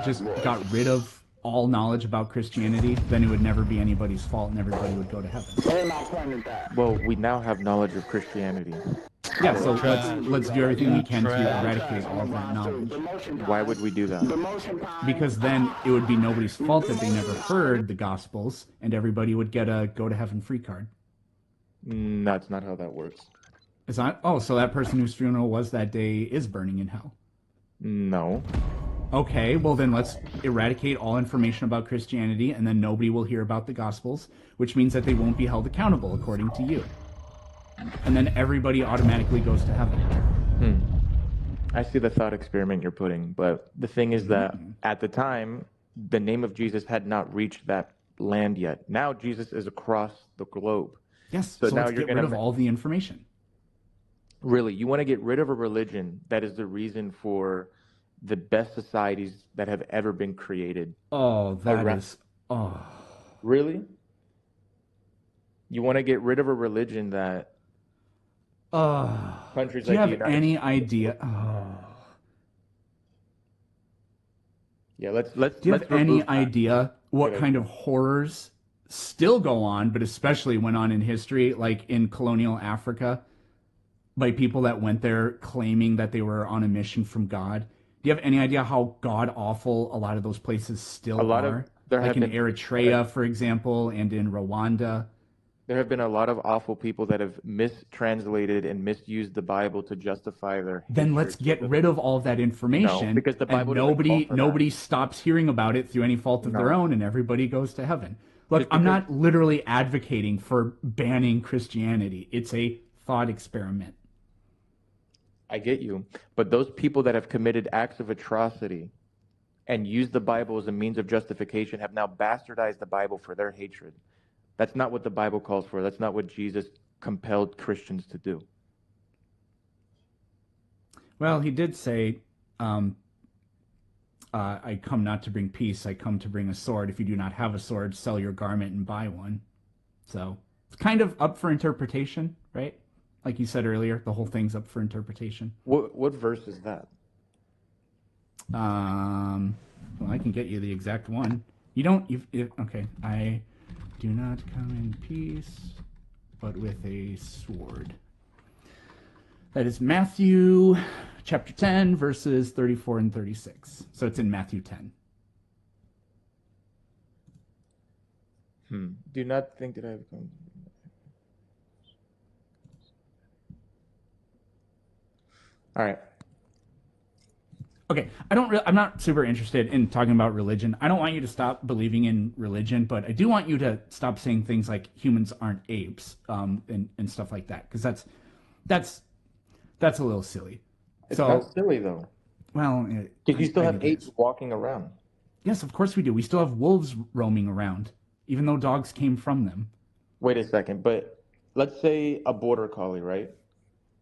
just got rid of all knowledge about Christianity? Then it would never be anybody's fault and everybody would go to heaven. Well, we now have knowledge of Christianity. Yeah, so let's do everything we can to eradicate all of that knowledge. Why would we do that? Because then it would be nobody's fault that they never heard the Gospels, and everybody would get a go to heaven free card. That's not how that works. It's not. Oh, so that person whose funeral was that day is burning in hell. No. Okay, well then let's eradicate all information about Christianity, and then nobody will hear about the Gospels, which means that they won't be held accountable according to you. And then everybody automatically goes to heaven. I see the thought experiment you're putting, but the thing is that at the time, the name of Jesus had not reached that land yet. Now Jesus is across the globe. Yes, so now let's you're get rid of all the information. Really, you want to get rid of a religion that is the reason for the best societies that have ever been created. Oh, that is... Oh. Really? You want to get rid of a religion that countries do you like have the United any idea? Yeah, let's. Do you have any idea what kind of horrors still go on, but especially went on in history, like in colonial Africa, by people that went there claiming that they were on a mission from God? Do you have any idea how god awful a lot of those places still are? Like in Eritrea, for example, and in Rwanda. There have been a lot of awful people that have mistranslated and misused the Bible to justify their. Then let's get rid of all that information. No, because the Bible and nobody stops hearing about it through any fault of their own, and everybody goes to heaven. Look, I'm not literally advocating for banning Christianity. It's a thought experiment. I get you, but those people that have committed acts of atrocity and used the Bible as a means of justification have now bastardized the Bible for their hatred. That's not what the Bible calls for. That's not what Jesus compelled Christians to do. Well, he did say, I come not to bring peace, I come to bring a sword. If you do not have a sword, sell your garment and buy one. So it's kind of up for interpretation, right? Like you said earlier, the whole thing's up for interpretation. What verse is that? Well, I can get you the exact one. You don't, okay, I do not come in peace, but with a sword. That is Matthew chapter 10, verses 34 and 36. So it's in Matthew 10. Do not think that I have come. All right. Okay, I'm not super interested in talking about religion. I don't want you to stop believing in religion, but I do want you to stop saying things like humans aren't apes, and stuff like that, because that's a little silly. It's not silly though. Well, because you still have apes walking around. Yes, of course we do. We still have wolves roaming around, even though dogs came from them. Wait a second, but let's say a border collie, right?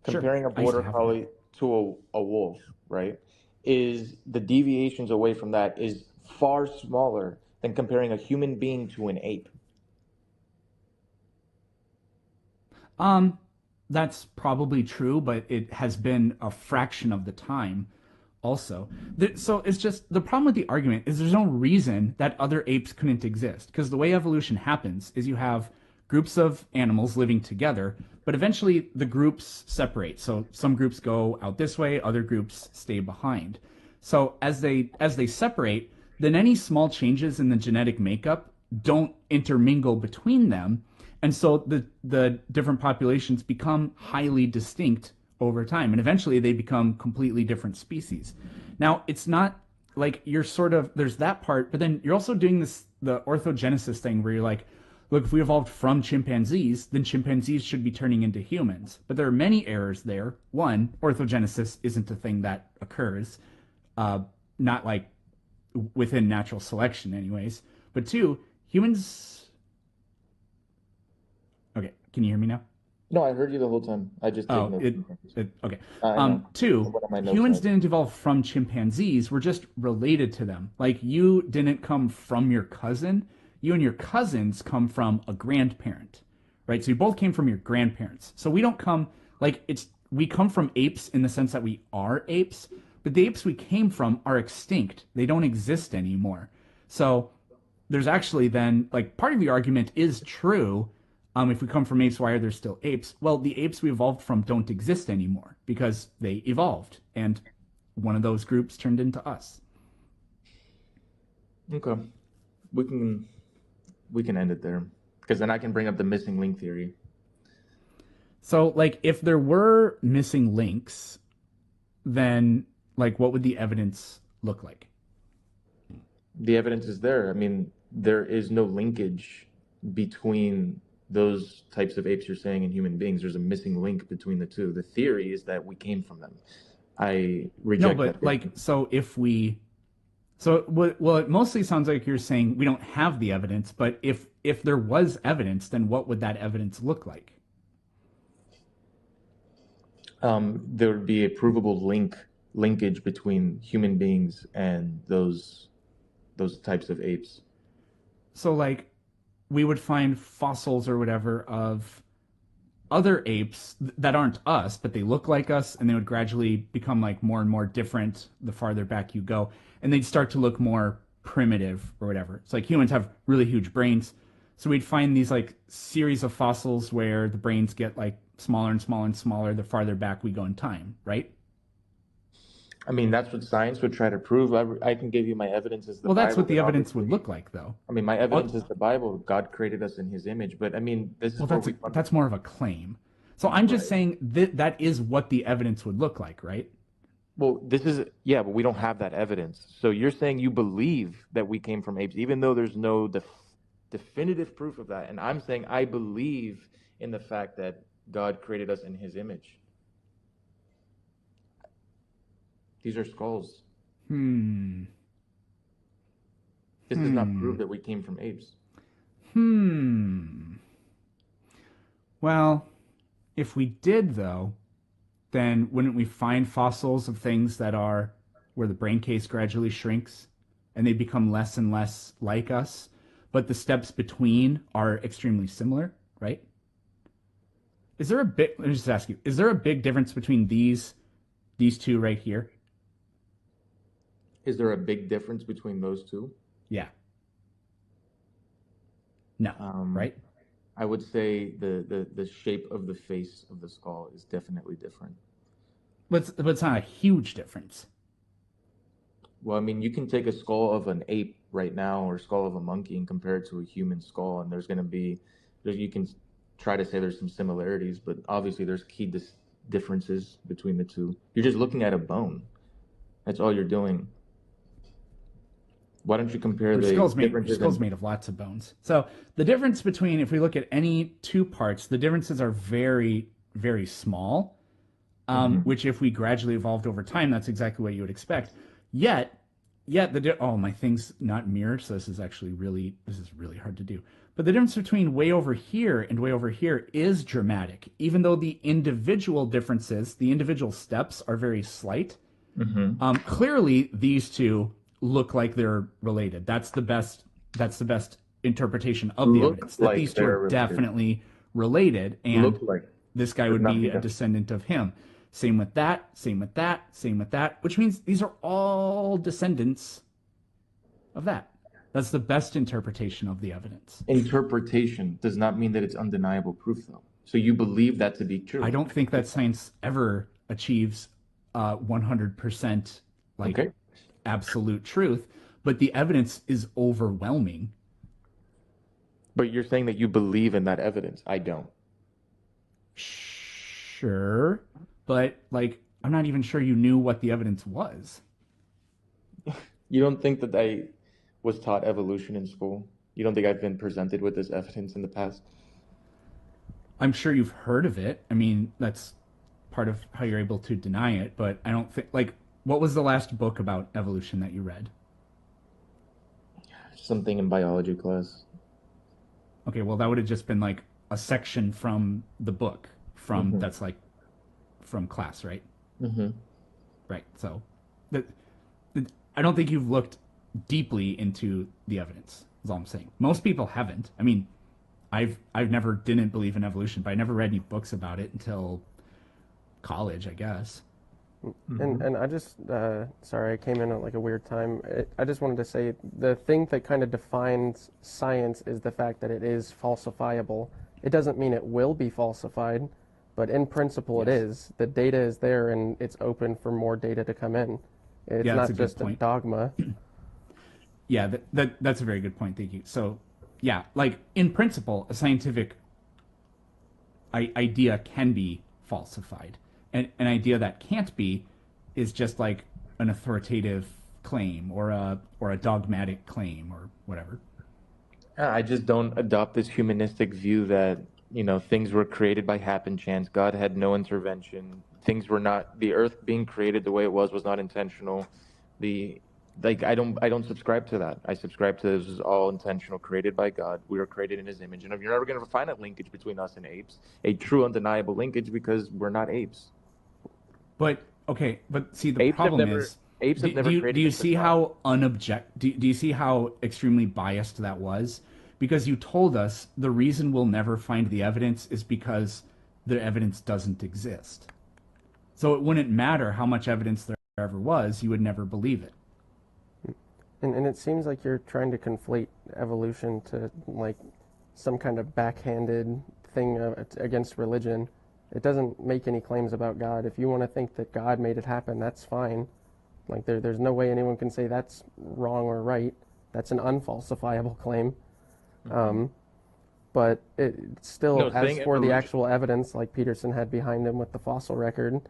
Comparing a border collie to a wolf, right? Is the deviations away from that is far smaller than comparing a human being to an ape. That's probably true, but it has been a fraction of the time also. So it's just the problem with the argument is there's no reason that other apes couldn't exist, because the way evolution happens is you have groups of animals living together, but eventually the groups separate. So some groups go out this way, other groups stay behind. So as they separate, then any small changes in the genetic makeup don't intermingle between them. And so the different populations become highly distinct over time. And eventually they become completely different species. Now, it's not like you're sort of, there's that part, but then you're also doing the orthogenesis thing where you're like, look, if we evolved from chimpanzees, then chimpanzees should be turning into humans. But there are many errors there. One, orthogenesis isn't a thing that occurs, not like within natural selection anyways. But two, humans... Okay, can you hear me now? No, I heard you the whole time. I just Oh, didn't know. okay. know. Two, What are my notes humans like? didn't evolve from chimpanzees. We're just related to them. Like, you didn't come from your cousin. You and your cousins come from a grandparent, right? So you both came from your grandparents. So we don't come, like, we come from apes in the sense that we are apes, but the apes we came from are extinct. They don't exist anymore. So there's actually then, like, part of your argument is true. If we come from apes, why are there still apes? Well, the apes we evolved from don't exist anymore because they evolved, and one of those groups turned into us. Okay. We can end it there, because then I can bring up the missing link theory. So, like, if there were missing links, then, like, what would the evidence look like? The evidence is there. I mean, there is no linkage between those types of apes you're saying and human beings. There's a missing link between the two. The theory is that we came from them. I reject No, that but, theory. like, so if we... So, well, it mostly sounds like you're saying we don't have the evidence, but if there was evidence, then what would that evidence look like? There would be a provable linkage between human beings and those types of apes. So, like, we would find fossils or whatever of other apes that aren't us, but they look like us, and they would gradually become, like, more and more different the farther back you go, and they'd start to look more primitive or whatever. It's like humans have really huge brains, so we'd find these, like, series of fossils where the brains get, like, smaller and smaller and smaller the farther back we go in time, right? I mean, that's what science would try to prove. I can give you my evidence as the Well, that's Bible, what the but evidence would obviously- look like, though. I mean, my evidence is the Bible. God created us in His image. But I mean, this is Well, where that's more of a claim. So I'm just saying that is what the evidence would look like, right? Well, but we don't have that evidence. So you're saying you believe that we came from apes, even though there's no definitive proof of that. And I'm saying I believe in the fact that God created us in His image. These are skulls. This does not prove that we came from apes. Well, if we did, though, then wouldn't we find fossils of things that are where the brain case gradually shrinks and they become less and less like us, but the steps between are extremely similar, right? Let me just ask you, is there a big difference between these two right here? Is there a big difference between those two? Yeah. No, right? I would say the shape of the face of the skull is definitely different. But it's not a huge difference. Well, I mean, you can take a skull of an ape right now or a skull of a monkey and compare it to a human skull, and you can try to say there's some similarities, but obviously there's key differences between the two. You're just looking at a bone. That's all you're doing. Why don't you compare the skull's made of lots of bones. So the difference between, if we look at any two parts, the differences are very, very small, which if we gradually evolved over time, that's exactly what you would expect. Yet my thing's not mirrored, so this is really hard to do. But the difference between way over here and way over here is dramatic, even though the individual differences, the individual steps are very slight. Clearly, these two look like they're related. That's the best interpretation of the evidence. That these two are definitely related, and Look like. this guy Does would not be mean a that. descendant of him. Same with that, same with that, same with that, which means these are all descendants of that. That's the best interpretation of the evidence. Interpretation does not mean that it's undeniable proof, though. So you believe that to be true. I don't think that science ever achieves 100% like Okay. absolute truth, but the evidence is overwhelming. But you're saying that you believe in that evidence. I don't. Sure, but like I'm not even sure you knew what the evidence was. You don't think that I was taught evolution in school? You don't think I've been presented with this evidence in the past? I'm sure you've heard of it. I mean, that's part of how you're able to deny it, but I don't think like what was the last book about evolution that you read? Something in biology class. Okay, well that would have just been like a section from the book from that's like from class, right? Mm-hmm. Right. So I don't think you've looked deeply into the evidence. Is all I'm saying. Most people haven't. I mean, I've never didn't believe in evolution, but I never read any books about it until college, I guess. And I just sorry, I came in at like a weird time. I just wanted to say the thing that kind of defines science is the fact that it is falsifiable. It doesn't mean it will be falsified, but in principle it is. The data is there and it's open for more data to come in. It's Yeah, that's not a good just a point. dogma. Yeah, that's a very good point. Thank you. So, yeah, like in principle, a scientific idea can be falsified, and an idea that can't be is just like an authoritative claim or a dogmatic claim or whatever. I just don't adopt this humanistic view that, you know, things were created by happen chance. God had no intervention. Things were not, the earth being created the way it was not intentional. I don't subscribe to that. I subscribe to this is all intentional, created by God. We were created in his image. And you're never going to find a linkage between us and apes, a true undeniable linkage, because we're not apes. But okay, but see, the Apes have problem never- is, apes have never do created you this see as how do you see how extremely biased that was? Because you told us the reason we'll never find the evidence is because the evidence doesn't exist. So it wouldn't matter how much evidence there ever was, you would never believe it. And it seems like you're trying to conflate evolution to like some kind of backhanded thing against religion. It doesn't make any claims about God. If you want to think that God made it happen, that's fine. Like there's no way anyone can say that's wrong or right. That's an unfalsifiable claim. But it still, No, as saying for the evolution- actual evidence, like Peterson had behind him with the fossil record,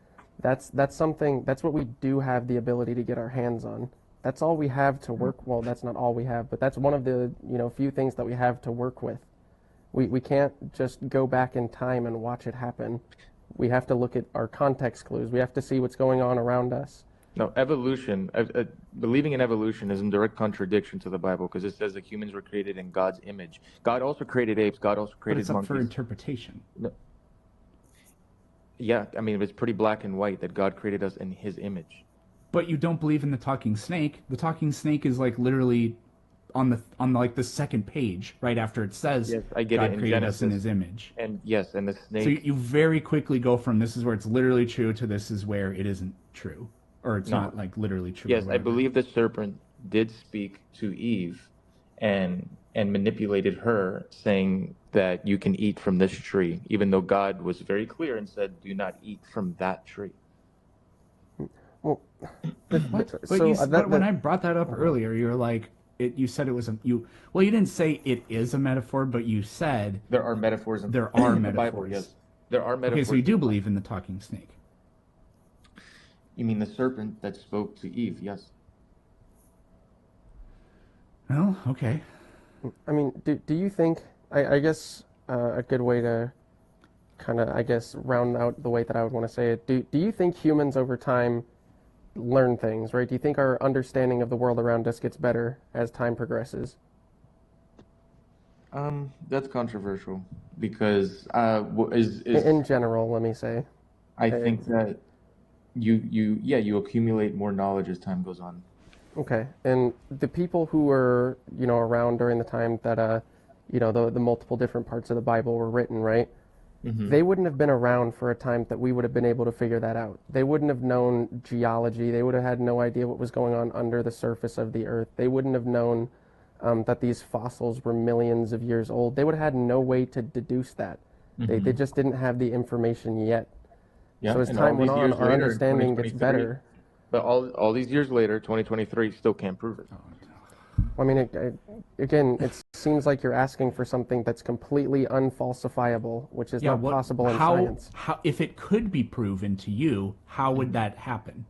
that's something. That's what we do have the ability to get our hands on. That's all we have to work. Well, that's not all we have, but that's one of the few things that we have to work with. We can't just go back in time and watch it happen. We have to look at our context clues. We have to see what's going on around us. No, evolution, believing in evolution is in direct contradiction to the Bible, because it says that humans were created in God's image. God also created apes. God also But created it's up monkeys. for interpretation. Yeah, I mean, it's pretty black and white that God created us in his image. But you don't believe in the talking snake. The talking snake is like literally on like the second page, right after it says Yes, I get God it in created us in Genesis. his image. And yes, and the snake. So you very quickly go from this is where it's literally true to this is where it isn't true. Or it's No. not like literally true. Yes, or I whatever. believe the serpent did speak to Eve and manipulated her, saying that you can eat from this tree, even though God was very clear and said, do not eat from that tree. Well, What? But, so but when I brought that up earlier, you were like, you said it was well, you didn't say it is a metaphor, but you said There are metaphors in there are the metaphors. Bible, yes. There are metaphors. Okay, so you do believe in the talking snake. You mean the serpent that spoke to Eve, yes. Well, okay. I mean, do you think, I guess a good way to kind of, I guess, round out the way that I would want to say it, do you think humans over time learn things, right? Do you think our understanding of the world around us gets better as time progresses? That's controversial because In general, let me say. I think that you accumulate more knowledge as time goes on. Okay, and the people who were, around during the time that, the multiple different parts of the Bible were written, right? Mm-hmm. They wouldn't have been around for a time that we would have been able to figure that out. They wouldn't have known geology. They would have had no idea what was going on under the surface of the earth. They wouldn't have known that these fossils were millions of years old. They would have had no way to deduce that. Mm-hmm. They just didn't have the information yet. Yeah, So as and time all went these on, years our later, understanding gets 2023 better. But all these years later, 2023 still can't prove it. I mean, again, it seems like you're asking for something that's completely unfalsifiable, which is not possible in science. If it could be proven to you, how would that happen?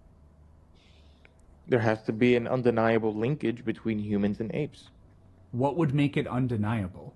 There has to be an undeniable linkage between humans and apes. What would make it undeniable?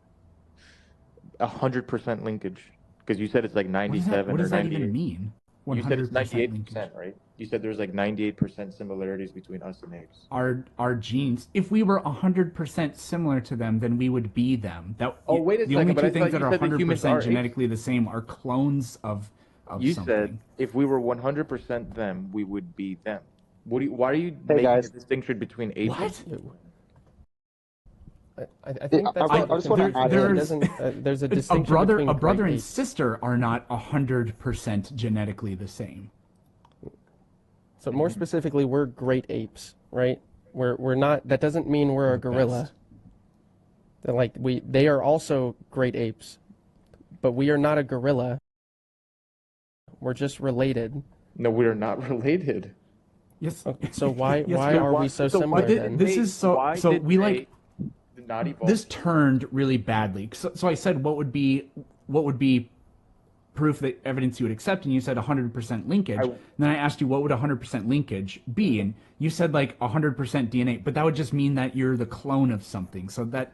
100% linkage. Because you said it's like 97 what does or that 98. even mean? You said it's 98%, linkage. right? You said there's like 98% similarities between us and apes. Our genes, if we were 100% similar to them, then we would be them. Wait a second, the only but two I things thought that you are said that humans 100% are genetically the same are clones of You something. said if we were 100% them, we would be them. Why are you making a distinction between apes? What? I think that's I just want to add there's a distinction between a brother great and apes. sister are not 100% genetically the same. So more specifically, we're great apes, right? We're not. That doesn't mean we're a gorilla. They are also great apes, but we are not a gorilla. We're just related. No, we are not related. Yes. So why Yes, are we so similar then? This is so we like not evolve. This turned really badly. So I said, what would be proof that evidence you would accept? And you said 100% linkage. And then I asked you, what would 100% linkage be? And you said like 100% DNA, but that would just mean that you're the clone of something. So that's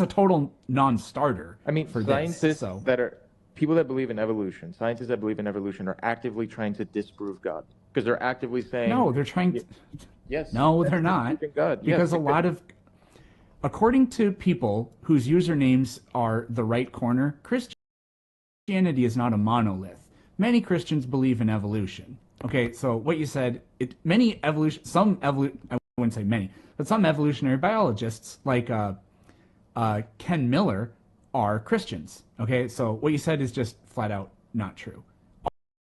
a total non-starter. I mean, for scientists this, that are people that believe in evolution, scientists that believe in evolution are actively trying to disprove God because they're actively saying no, they're trying to. Yes. No, they're not. God. Because according to people whose usernames are the right corner, Christianity is not a monolith. Many Christians believe in evolution. Okay, so what you said, I wouldn't say many, but some evolutionary biologists like Ken Miller are Christians. Okay, so what you said is just flat out not true.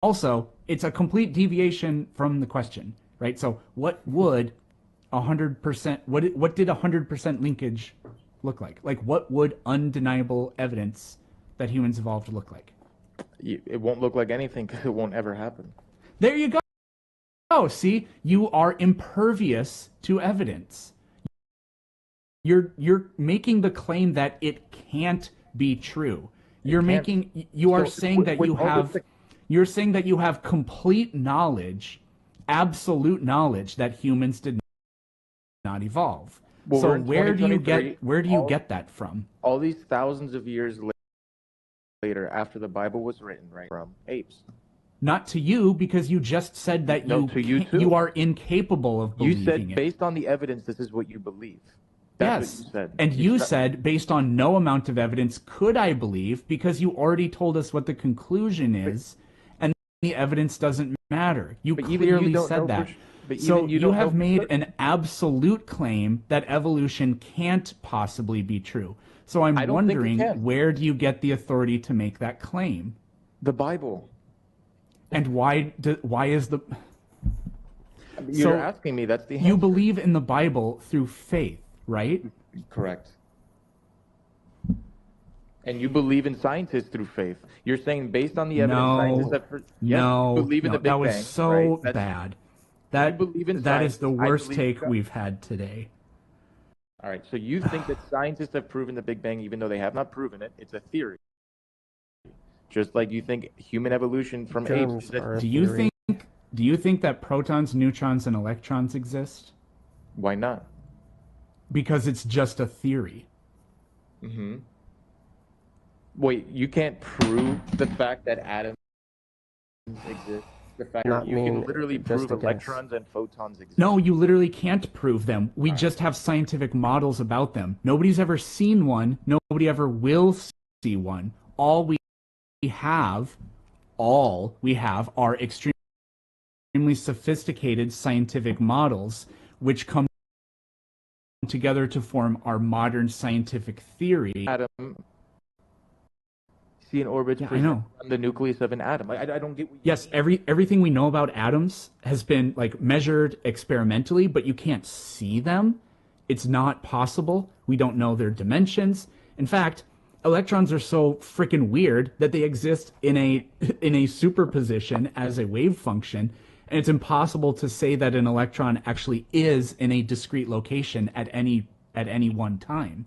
Also, it's a complete deviation from the question, right? So what would 100%, what did 100% linkage look like? Like what would undeniable evidence that humans evolved look like? It won't look like anything because it won't ever happen. There you go. Oh, see, you are impervious to evidence. You're making the claim that it can't be true. You're saying that you have complete knowledge, absolute knowledge that humans did not evolve. Well, so where do you get that from? All these thousands of years later, after the Bible was written, right, from apes. Not to you, because you just said that you are incapable of believing it. You said based on the evidence, this is what you believe. That's what you said. And you said, based on no amount of evidence, could I believe, because you already told us what the conclusion is, and the evidence doesn't matter. You clearly said that. So you have made an absolute claim that evolution can't possibly be true. So I'm wondering, where do you get the authority to make that claim? The Bible. And why is the... You're asking me, that's the answer. You believe in the Bible through faith, right? Correct. And you believe in scientists through faith. You're saying based on the evidence, scientists have... you believe in the Big Bang. That was so bad. That is the worst take we've had today. All right, so you think that scientists have proven the Big Bang even though they have not proven it. It's a theory. Just like you think human evolution from apes. Do you think that protons, neutrons, and electrons exist? Why not? Because it's just a theory. Mm-hmm. Wait, you can't prove the fact that atoms exist? The fact that you can literally prove electrons and photons exist? No, you literally can't prove them. We just have scientific models about them. Nobody's ever seen one. Nobody ever will see one. All we have are extremely sophisticated scientific models which come together to form our modern scientific theory. Atom. See an orbit Yeah, I know. on the nucleus of an atom. I don't get what you Yes, mean. everything we know about atoms has been like measured experimentally, but you can't see them. It's not possible. We don't know their dimensions. In fact, electrons are so freaking weird that they exist in a superposition as a wave function, and it's impossible to say that an electron actually is in a discrete location at any one time.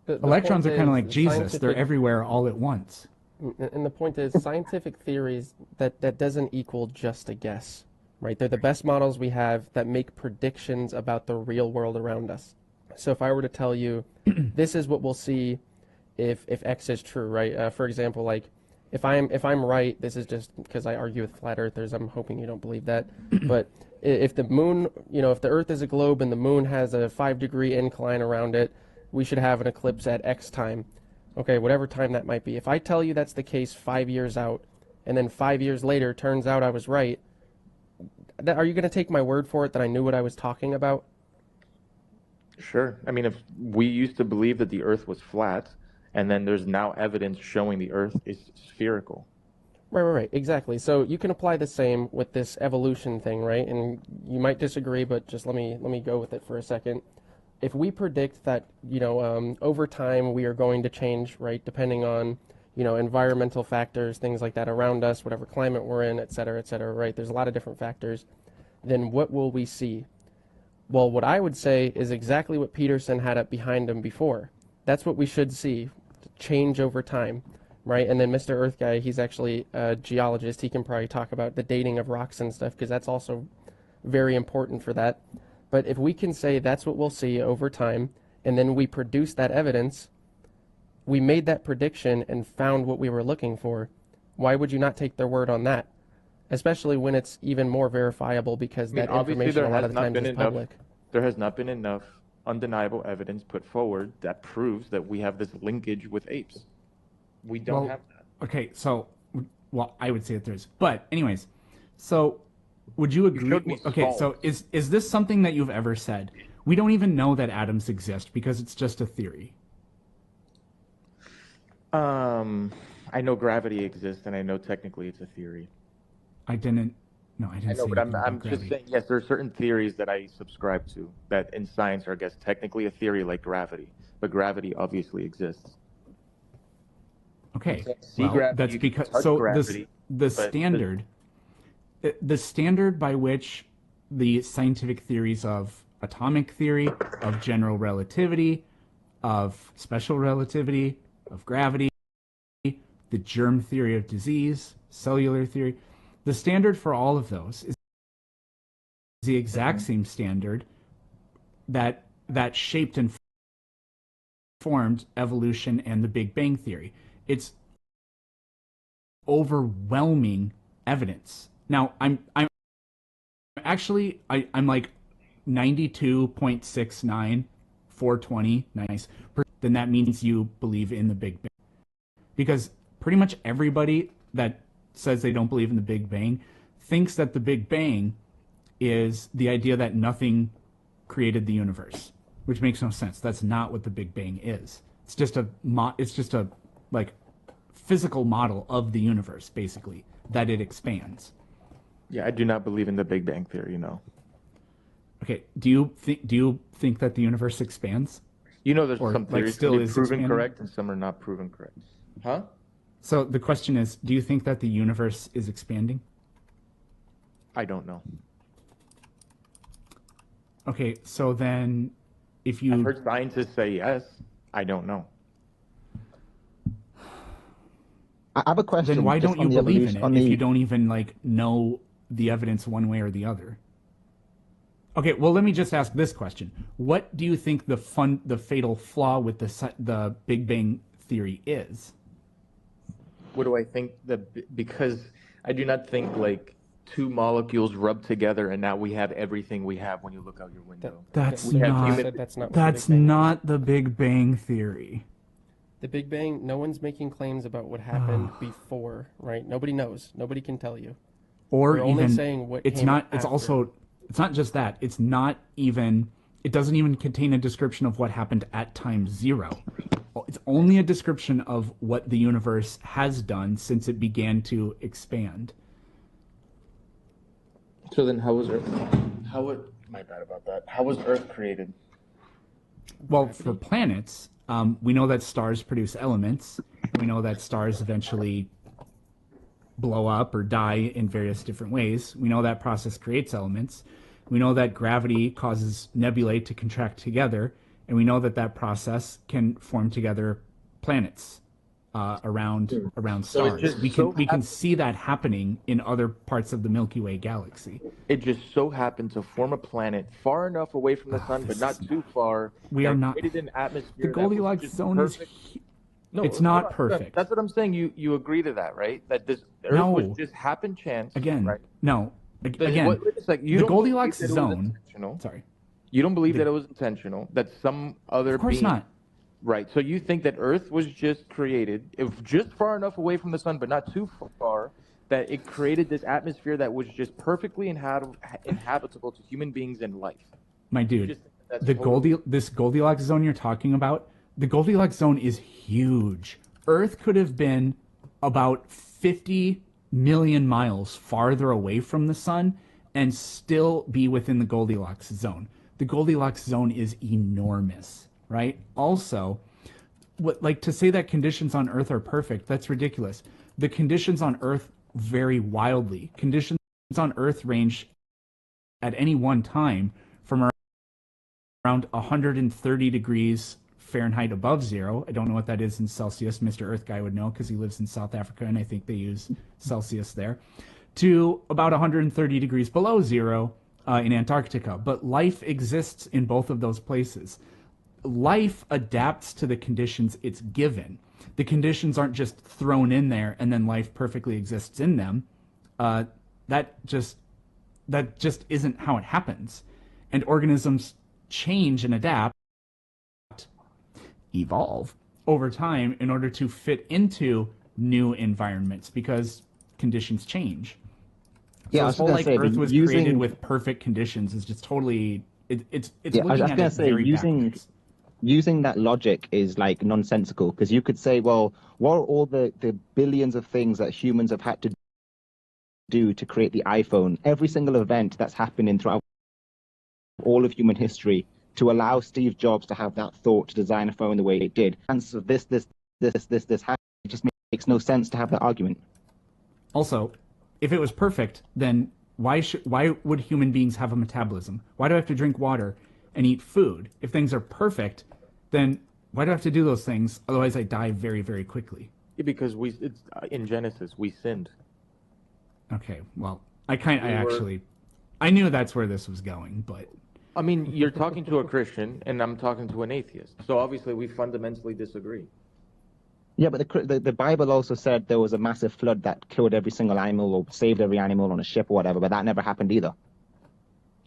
The Electrons point are kind of is like Jesus. They're scientific- everywhere all at once. And the point is, scientific theories, that doesn't equal just a guess, right? They're the best models we have that make predictions about the real world around us. So if I were to tell you, this is what we'll see if X is true, right? For example, like if I'm right, this is just because I argue with flat earthers. I'm hoping you don't believe that. But if the moon, if the Earth is a globe and the moon has a 5-degree incline around it, we should have an eclipse at X time. Okay, whatever time that might be. If I tell you that's the case 5 years out, and then 5 years later turns out I was right, are you going to take my word for it that I knew what I was talking about? Sure. I mean, if we used to believe that the Earth was flat, and then there's now evidence showing the Earth is spherical. Right, exactly. So you can apply the same with this evolution thing, right? And you might disagree, but just let me go with it for a second. If we predict that, over time we are going to change, right, depending on, environmental factors, things like that around us, whatever climate we're in, et cetera, right? There's a lot of different factors. Then what will we see? Well, what I would say is exactly what Peterson had up behind him before. That's what we should see, change over time, right? And then Mr. Earth Guy, he's actually a geologist. He can probably talk about the dating of rocks and stuff, because that's also very important for that. But if we can say that's what we'll see over time, and then we produce that evidence, we made that prediction and found what we were looking for, why would you not take their word on that? Especially when it's even more verifiable, because that information a lot of the times is public. There has not been enough undeniable evidence put forward that proves that we have this linkage with apes. We don't have that. Okay, so, I would say that there's. But anyways, so would you agree? Okay, so is this something that you've ever said? We don't even know that atoms exist because it's just a theory. I know gravity exists, and I know technically it's a theory. I didn't know, but I'm just saying, yes, there are certain theories that I subscribe to that in science are, I guess, technically a theory like gravity, but gravity obviously exists. Okay, well, that's because the standard by which the scientific theories of atomic theory, of general relativity, of special relativity, of gravity, the germ theory of disease, cellular theory, the standard for all of those is the exact same standard that shaped and formed evolution and the Big Bang Theory. It's overwhelming evidence. Now, I'm like 92.69, 420, nice. Then that means you believe in the Big Bang. Because pretty much everybody that says they don't believe in the Big Bang thinks that the Big Bang is the idea that nothing created the universe, which makes no sense. That's not what the Big Bang is. It's just a like physical model of the universe, basically, that it expands. Yeah, I do not believe in the Big Bang Theory, no. Okay, do you think that the universe expands? There's some theories that are proven correct and some are not proven correct. Huh? So the question is, do you think that the universe is expanding? I don't know. Okay, so then if you... I've heard scientists say yes. I don't know. I have a question. Then why don't you believe in it if you don't even know the evidence one way or the other? Okay, well, let me just ask this question: what do you think the fatal flaw with the Big Bang Theory is? What do I think? Because I do not think two molecules rub together and now we have everything we have when you look out your window. That's not the Big Bang Theory. The Big Bang, no one's making claims about what happened before, right? Nobody knows. Nobody can tell you. Or We're even only saying what it's came not. after. It's also. It's not just that. It's not even it doesn't even contain a description of what happened at time 0. It's only a description of what the universe has done since it began to expand. So then how was Earth? My bad about that. How was Earth created? Well, for planets, we know that stars produce elements. We know that stars eventually blow up or die in various different ways. We know that process creates elements. We know that gravity causes nebulae to contract together, and we know that that process can form together planets around stars. We can see that happening in other parts of the Milky Way galaxy. It just so happened to form a planet far enough away from the sun, but not too far. We are not. Created an atmosphere. The Goldilocks zone perfect. No, it's not perfect. That's what I'm saying. You agree to that, right? That this Earth was just happen chance. Again, right? No. Again, the Goldilocks zone. Sorry. You don't believe that it was intentional. That some other. Of course being, not. Right. So you think that Earth was just created, if just far enough away from the sun, but not too far, that it created this atmosphere that was just perfectly inhabitable to human beings and life. My dude, this Goldilocks zone you're talking about, the Goldilocks zone is huge. Earth could have been about 50 million miles farther away from the sun and still be within the Goldilocks zone. The Goldilocks zone is enormous, right? Also, to say that conditions on Earth are perfect, that's ridiculous. The conditions on Earth vary wildly. Conditions on Earth range at any one time from around 130 degrees Fahrenheit above zero. I don't know what that is in Celsius. Mr. Earth Guy would know because he lives in South Africa and I think they use Celsius there, to about 130 degrees below zero in Antarctica. But life exists in both of those places. Life adapts to the conditions it's given. The conditions aren't just thrown in there and then life perfectly exists in them. That just isn't how it happens. And organisms change and adapt, evolve over time in order to fit into new environments because conditions change. Yeah, so this whole Earth was created with perfect conditions is just totally it's looking at it very backwards. Using that logic is like nonsensical because you could say, well, what are all the billions of things that humans have had to do to create the iPhone? Every single event that's happening throughout all of human history to allow Steve Jobs to have that thought to design a phone the way it did. And so this it just makes no sense to have that argument. Also, if it was perfect, then why would human beings have a metabolism? Why do I have to drink water and eat food? If things are perfect, then why do I have to do those things? Otherwise, I die very, very quickly. Yeah, because in Genesis we sinned. Okay, well, I knew that's where this was going, but. I mean, you're talking to a Christian, and I'm talking to an atheist. So obviously, we fundamentally disagree. Yeah, but the Bible also said there was a massive flood that killed every single animal or saved every animal on a ship or whatever, but that never happened either.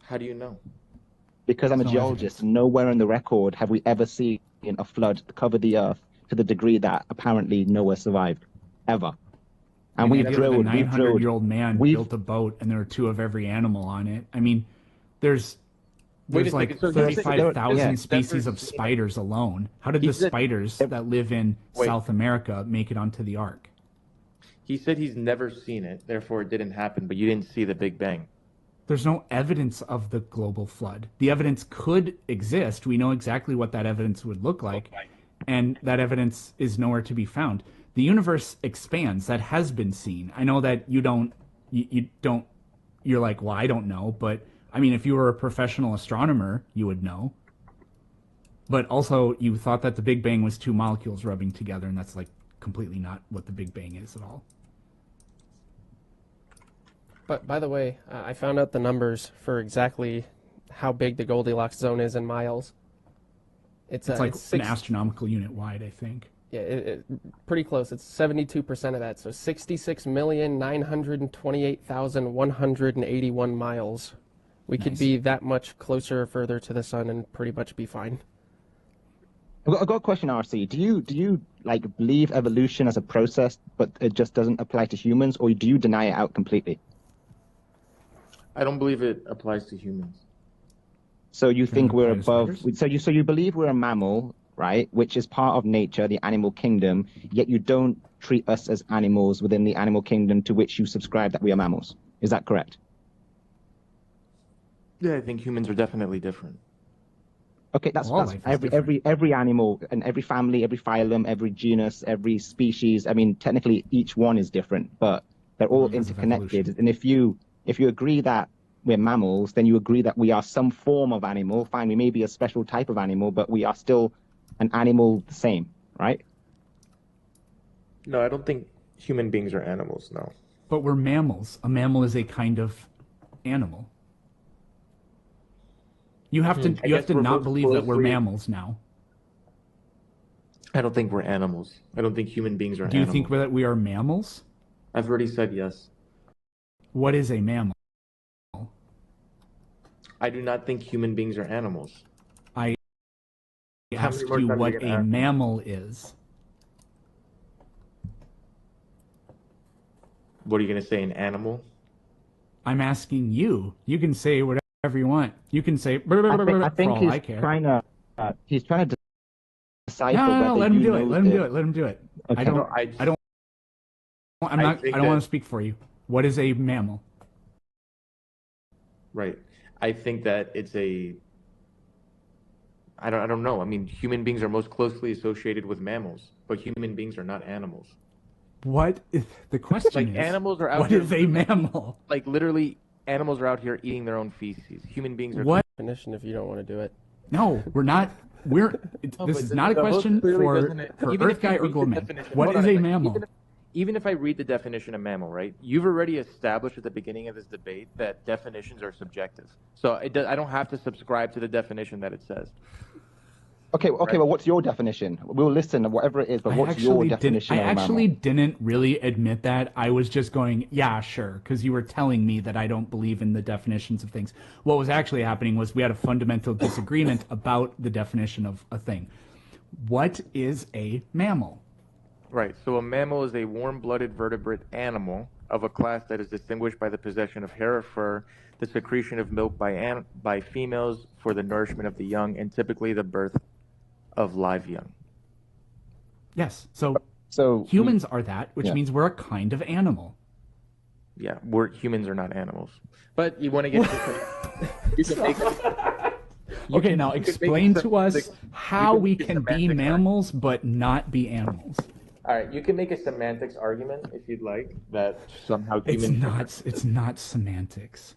How do you know? Because I'm a geologist. Nowhere in the record have we ever seen a flood cover the earth to the degree that apparently Noah survived, ever. And we've drilled. A 900-year-old man built a boat, and there were 2 of every animal on it. I mean, there's like 35,000 species of spiders alone. How did the spiders that live in South America make it onto the ark? He said he's never seen it, therefore it didn't happen, but you didn't see the Big Bang. There's no evidence of the global flood. The evidence could exist. We know exactly what that evidence would look like, and that evidence is nowhere to be found. The universe expands. That has been seen. I know that you're like, well, I don't know, but I mean, if you were a professional astronomer, you would know. But also, you thought that the Big Bang was 2 molecules rubbing together, and that's like completely not what the Big Bang is at all. But by the way, I found out the numbers for exactly how big the Goldilocks zone is in miles. It's like an astronomical unit wide, I think. Yeah, pretty close. It's 72% of that, so 66,928,181 miles. We could be that much closer or further to the sun and pretty much be fine. I've got a question, RC. Do you like believe evolution as a process, but it just doesn't apply to humans, or do you deny it out completely? I don't believe it applies to humans. So you think we're Dinosaurs. above? So you believe we're a mammal, right? Which is part of nature, the animal kingdom. Yet you don't treat us as animals within the animal kingdom to which you subscribe that we are mammals. Is that correct? Yeah, I think humans are definitely different. Okay, that's every animal and every family, every phylum, every genus, every species. I mean, technically each one is different, but they're all interconnected. And if you agree that we're mammals, then you agree that we are some form of animal. Fine, we may be a special type of animal, but we are still an animal the same, right? No, I don't think human beings are animals, no. But we're mammals. A mammal is a kind of animal. You have to not believe that we're mammals now. I don't think we're animals. I don't think human beings are animals. Do you think that we are mammals? I've already said yes. What is a mammal? I do not think human beings are animals. I asked you what a mammal is. What are you going to say, an animal? I'm asking you. You can say whatever you want. You can say I think he's trying to decipher no, whether let him you do it. know Let him do it. Let him do it. Okay. I don't want to speak for you. What is a mammal? Right. I think that it's I don't know. I mean, human beings are most closely associated with mammals, but human beings are not animals. What is the question? Like animals are out what here. What is a mammal? Like literally, animals are out here eating their own feces. Human beings are. What definition if you don't want to do it? No, we're not. This is not a question for Earth Guy or Glowman. What is a mammal? Even if I read the definition of mammal, right? You've already established at the beginning of this debate that definitions are subjective. So I don't have to subscribe to the definition that it says. Okay, right? Well, what's your definition? We'll listen to whatever it is, but what's your definition of a mammal? I actually didn't really admit that. I was just going, yeah, sure, because you were telling me that I don't believe in the definitions of things. What was actually happening was we had a fundamental disagreement about the definition of a thing. What is a mammal? Right, so a mammal is a warm-blooded vertebrate animal of a class that is distinguished by the possession of hair or fur, the secretion of milk by females for the nourishment of the young, and typically the birth of live young. Yes, so humans are that, which means we're a kind of animal. Yeah, humans are not animals. But you want to get Okay, now explain to us how we can be mammals but not be animals. All right, you can make a semantics argument if you'd like that somehow humans. It's not semantics.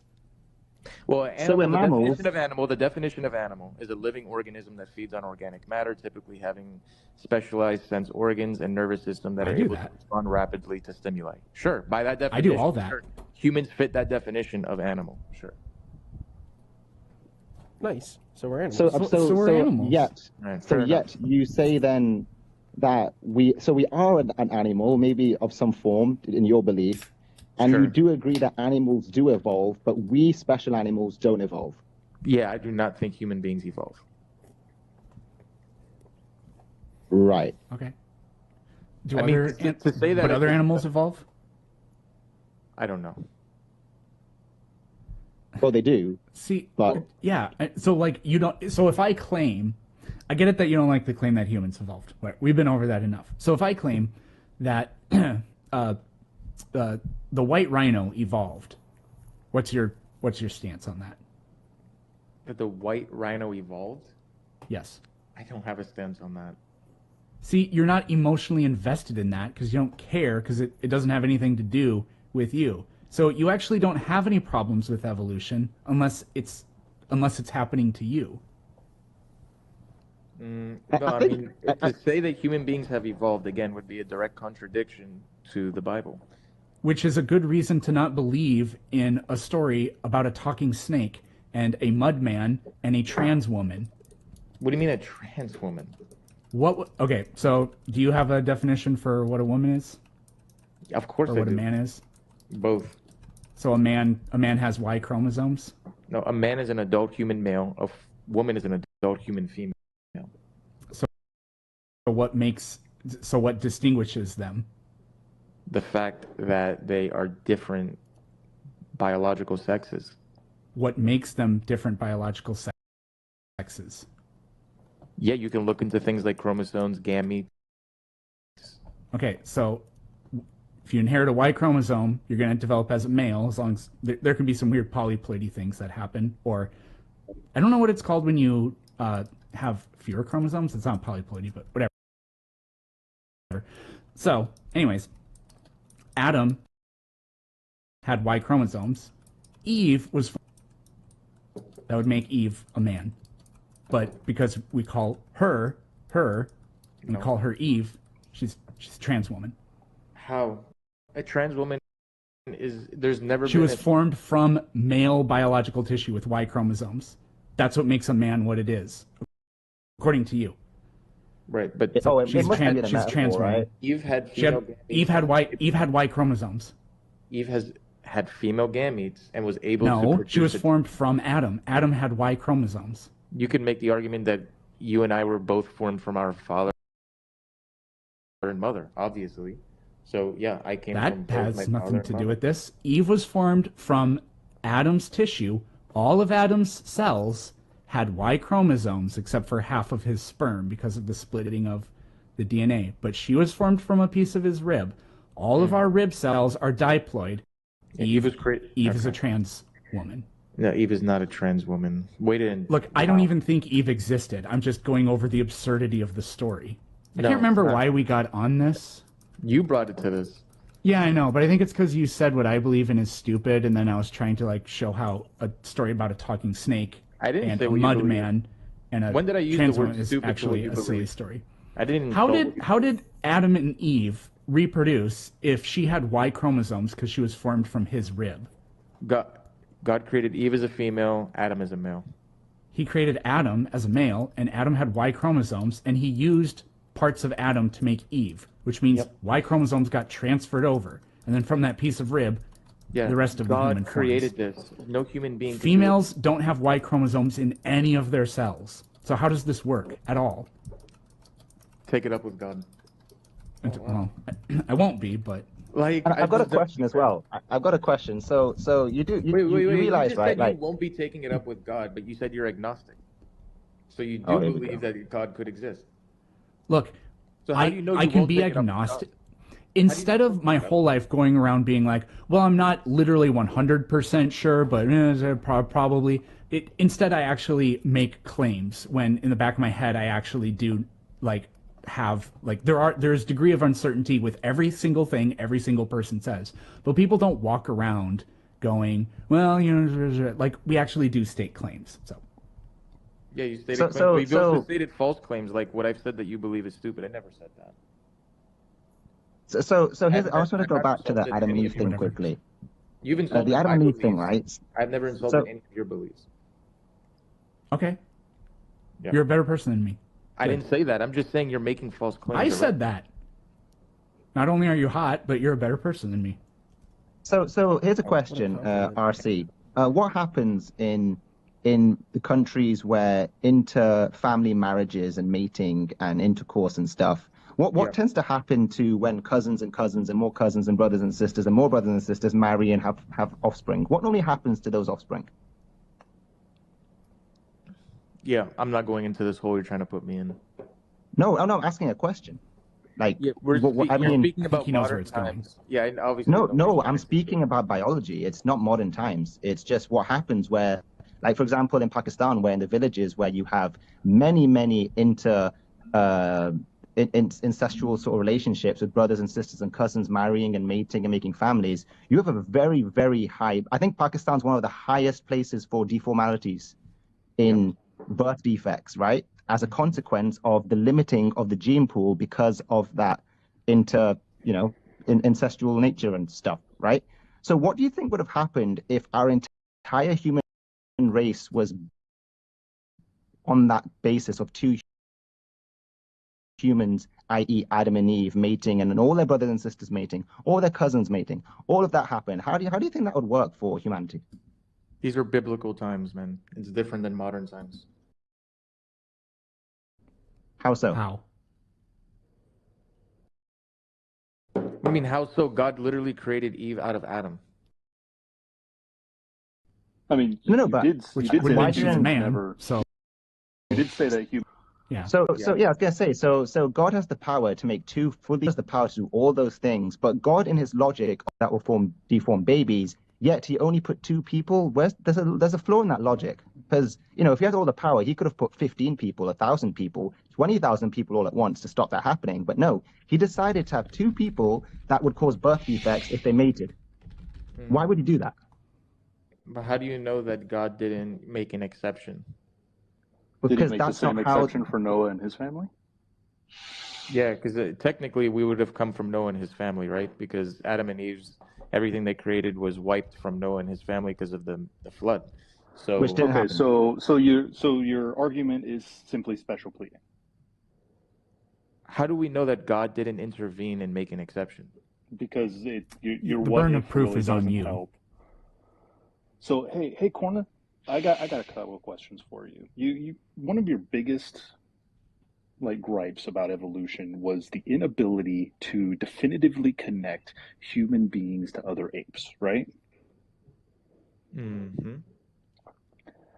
Well, the definition of animal is a living organism that feeds on organic matter, typically having specialized sense organs and nervous system that are able to respond rapidly to stimuli. Sure, by that definition, I do all that. Sure, humans fit that definition of animal. Sure. Nice. So we're animals. So we're animals. Yet you say then that we are an animal, maybe of some form in your belief. And you do agree that animals do evolve, but we special animals don't evolve. Yeah, I do not think human beings evolve. Right. Okay. To say that, but other animals evolve? I don't know. Well, they do. See, but yeah. So like you don't. So if I claim, I get it that you don't like the claim that humans evolved. Right? We've been over that enough. So if I claim that the white rhino evolved, what's your stance on that? That the white rhino evolved? Yes. I don't have a stance on that. See, you're not emotionally invested in that because you don't care because it doesn't have anything to do with you. So you actually don't have any problems with evolution unless it's happening to you. I mean, to say that human beings have evolved, again, would be a direct contradiction to the Bible. Which is a good reason to not believe in a story about a talking snake and a mudman and a trans woman. What do you mean a trans woman? Okay, so do you have a definition for what a woman is? Of course I do. Or what a man is? Both. So a man has Y chromosomes? No, a man is an adult human male. A woman is an adult human female. So what distinguishes them? The fact that they are different biological sexes. What makes them different biological sexes? sexes. Yeah, you can look into things like chromosomes, gametes. Okay, so if you inherit a Y chromosome, you're going to develop as a male, as long as there can be some weird polyploidy things that happen. Or I don't know what it's called when you have fewer chromosomes. It's not polyploidy, but whatever. So, anyways, Adam had Y chromosomes. Eve was... That would make Eve a man. But because we call her, and we call her Eve, she's a trans woman. How? A trans woman is... There's never She was formed from male biological tissue with Y chromosomes. That's what makes a man what it is, according to you. Right, but she's a trans woman. Right? Eve had Eve had Y chromosomes. Eve has had female gametes and was able to produce... she was formed from Adam. Adam had Y chromosomes. You can make the argument that you and I were both formed from our father and mother, obviously. So yeah, I came from both my That has nothing to father do with this. Eve was formed from Adam's tissue. All of Adam's cells had Y chromosomes except for half of his sperm because of the splitting of the DNA. But she was formed from a piece of his rib. All of our rib cells are diploid. Eve is a trans woman. No, Eve is not a trans woman. Look, I don't even think Eve existed. I'm just going over the absurdity of the story. I can't remember why we got on this. You brought it to this. Yeah, I know, but I think it's because you said what I believe in is stupid, and then I was trying to show how a story about a talking snake and a mud man and a when did I use trans the word woman is stupid actually to a silly story. I didn't. How did Adam and Eve reproduce if she had Y chromosomes because she was formed from his rib? God created Eve as a female, Adam as a male. He created Adam as a male, and Adam had Y chromosomes, and he used parts of Adam to make Eve, which means Y chromosomes got transferred over, and then from that piece of rib, the rest of the human God created forms. this. No human being. Females don't have Y chromosomes in any of their cells. So how does this work at all? Take it up with God. Well, I won't be, but... I've got a question as well. I've got a question. So you realize, you just right? Said you won't be taking it up with God, but you said you're agnostic. So you do believe that God could exist. Look, so how do you know I can be agnostic. Instead of my whole life going around being like, well, I'm not literally 100% sure, but probably. Instead, I actually make claims when in the back of my head I actually do have there's degree of uncertainty with every single thing every single person says, but people don't walk around going, well, we actually do state claims. So yeah, you stated claims. You also stated false claims, like what I've said that you believe is stupid. I never said that. So here's, I just want to go back to the Adam and Eve thing quickly. You've insulted the Adam and Eve beliefs. thing, right? I've never insulted any of your beliefs. Okay. Yeah. You're a better person than me. I didn't say that. I'm just saying you're making false claims. I said that. Not only are you hot, but you're a better person than me. So here's a question, RC. What happens in the countries where inter-family marriages and mating and intercourse and stuff? What tends to happen to when cousins and more cousins and brothers and sisters and more brothers and sisters marry and have offspring? What normally happens to those offspring? Yeah, I'm not going into this hole you're trying to put me in. No, I'm asking a question. We're speaking about modern times. Yeah, and obviously. No, I'm speaking about biology. It's not modern times. It's just what happens where, for example, in Pakistan, where in the villages where you have many incestual sort of relationships with brothers and sisters and cousins marrying and mating and making families, you have a very, very high. I think Pakistan's one of the highest places for deformalities in birth defects, right? As a consequence of the limiting of the gene pool because of that incestual nature and stuff, right? So what do you think would have happened if our entire human race was on that basis of two humans, i.e. Adam and Eve mating and then all their brothers and sisters mating, all their cousins mating, all of that happened? How do you think that would work for humanity? These are biblical times, man. It's different than modern times. How so? How? I mean, how so? God literally created Eve out of Adam. I mean, no, but you did say she's a man, so did say that human. Yeah. So I was gonna say, so God has the power to make two fully, has the power to do all those things, but God in his logic that will deform babies, yet he only put two people. There's a flaw in that logic. Because, if he had all the power, he could have put 15 people, 1,000 people, 20,000 people all at once to stop that happening. But no, he decided to have two people that would cause birth defects if they mated. Why would he do that? But how do you know that God didn't make an exception? Did he Because make the that's same not how. exception for Noah and his family? Yeah, because technically we would have come from Noah and his family, right? Because Adam and Eve's, everything they created was wiped from Noah and his family because of the flood. So Which didn't happen. so your argument is simply special pleading. how do we know that God didn't intervene and make an exception? Because your The what burden if of proof really is on doesn't you. help. So hey Corner, I got a couple of questions for you. You one of your biggest gripes about evolution was the inability to definitively connect human beings to other apes, right? Mm-hmm.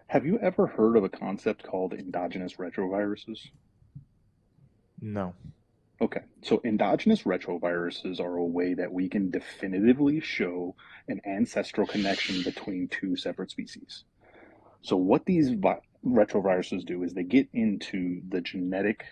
Have you ever heard of a concept called endogenous retroviruses? No. Okay, so endogenous retroviruses are a way that we can definitively show an ancestral connection between two separate species. So what these retroviruses do is they get into the genetic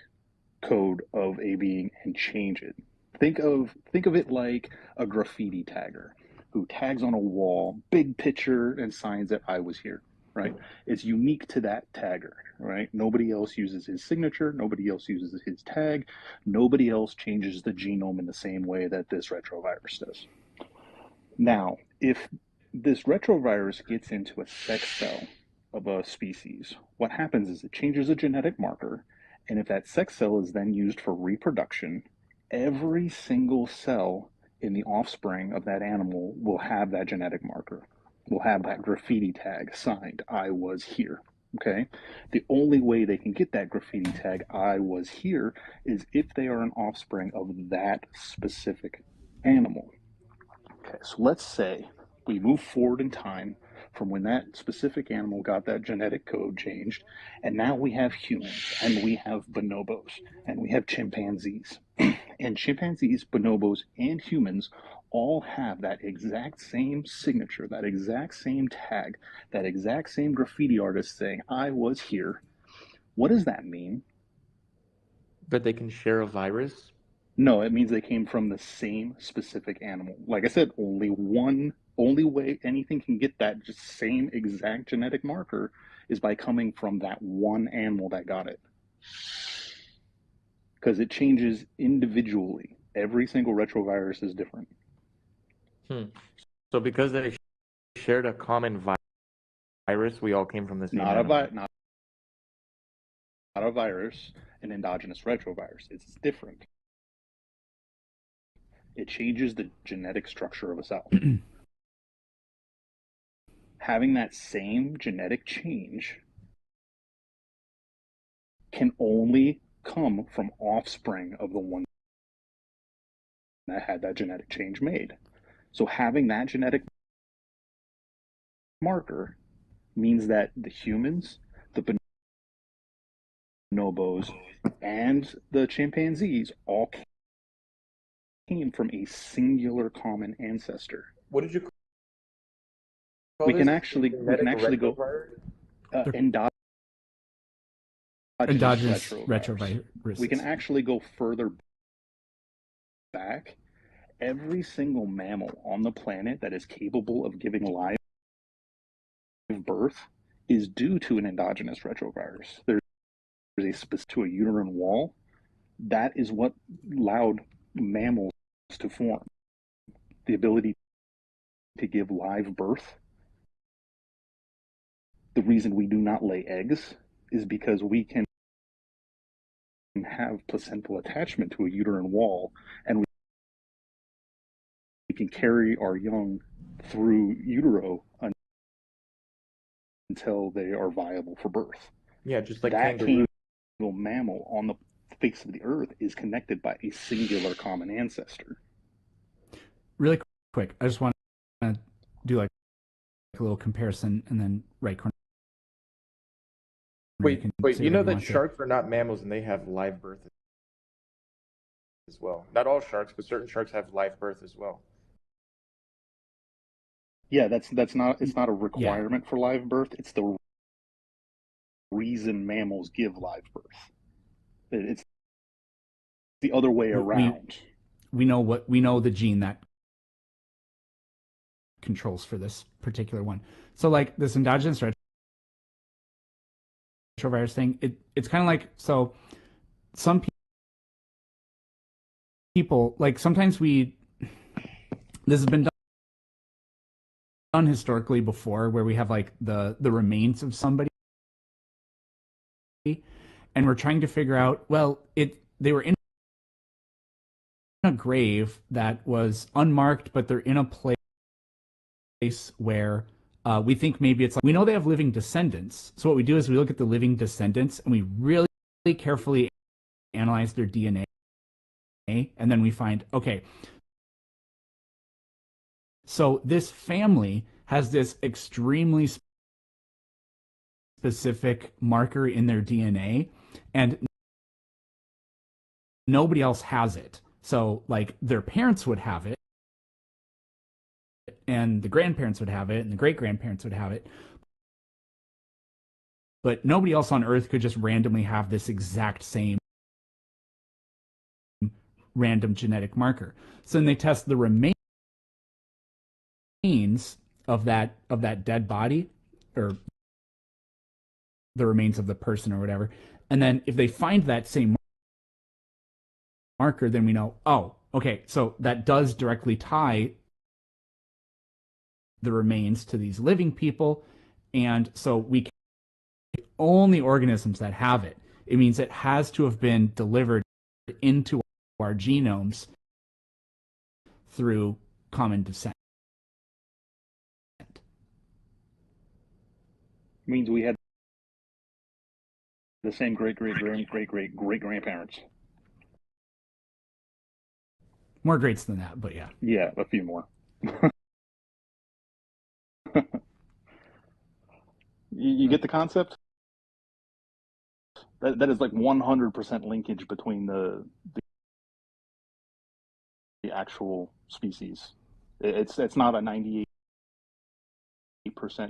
code of a being and change it. Think of it like a graffiti tagger who tags on a wall, big picture and signs that I was here, right? It's unique to that tagger, right? Nobody else uses his signature, nobody else uses his tag, nobody else changes the genome in the same way that this retrovirus does. Now, if this retrovirus gets into a sex cell of a species, what happens is it changes a genetic marker, and if that sex cell is then used for reproduction, every single cell in the offspring of that animal will have that genetic marker, will have that graffiti tag signed, I was here. Okay? The only way they can get that graffiti tag, I was here, is if they are an offspring of that specific animal. Okay, so let's say we move forward in time from when that specific animal got that genetic code changed, and now we have humans, and we have bonobos, and we have chimpanzees. And chimpanzees, bonobos, and humans all have that exact same signature, that exact same tag, that exact same graffiti artist saying, I was here. What does that mean? But they can share a virus? No, it means they came from the same specific animal. Like I said, only way anything can get that just same exact genetic marker is by coming from that one animal that got it. Because it changes individually. Every single retrovirus is different. So because they shared a common virus, we all came from the same animal. Not a virus, an endogenous retrovirus. It's different. It changes the genetic structure of a cell. Having that same genetic change can only come from offspring of the one that had that genetic change made. So having that genetic marker means that the humans, the bonobos, and the chimpanzees all came from a singular common ancestor. What did you call We this? can actually go Endogenous retrovirus. retrovirus. We can actually go further back. Every single mammal on the planet that is capable of giving live birth is due to an endogenous retrovirus. There's a specific to a uterine wall. That is what allowed mammals to form. The ability to give live birth. The reason we do not lay eggs is because we can have placental attachment to a uterine wall, and we can carry our young through utero until they are viable for birth. Yeah, just like that kangaroo. Mammal on the face of the earth is connected by a singular common ancestor. Really quick, I just want to do like a little comparison, and then right corner Wait, can wait. say You know whatever that want to. sharks are not mammals and they have live birth as well. Not all sharks, but certain sharks have live birth as well. Yeah, it's not a requirement for live birth. It's the reason mammals give live birth. It's the other way around. We know the gene that controls for this particular one. So like this endogenous retrovirus thing, it's kind of like, so some people, like sometimes this has been done historically before, where we have like the remains of somebody and we're trying to figure out, well, they were in a grave that was unmarked, but they're in a place where we think maybe it's like, we know they have living descendants. So what we do is we look at the living descendants and we really carefully analyze their DNA. And then we find, okay, so this family has this extremely specific marker in their DNA and nobody else has it. So like their parents would have it and the grandparents would have it and the great-grandparents would have it. But nobody else on Earth could just randomly have this exact same random genetic marker. So then they test the remains of that dead body, or the remains of the person or whatever. And then if they find that same marker, then we know, oh, okay, so that does directly tie the remains to these living people. And so we can only organisms that have it. It means it has to have been delivered into our genomes through common descent. Means we had the same great-great-great-great-great-great-grandparents. More greats than that, but yeah. Yeah, a few more. You get the concept? That is like 100% linkage between the actual species. It's not a 98%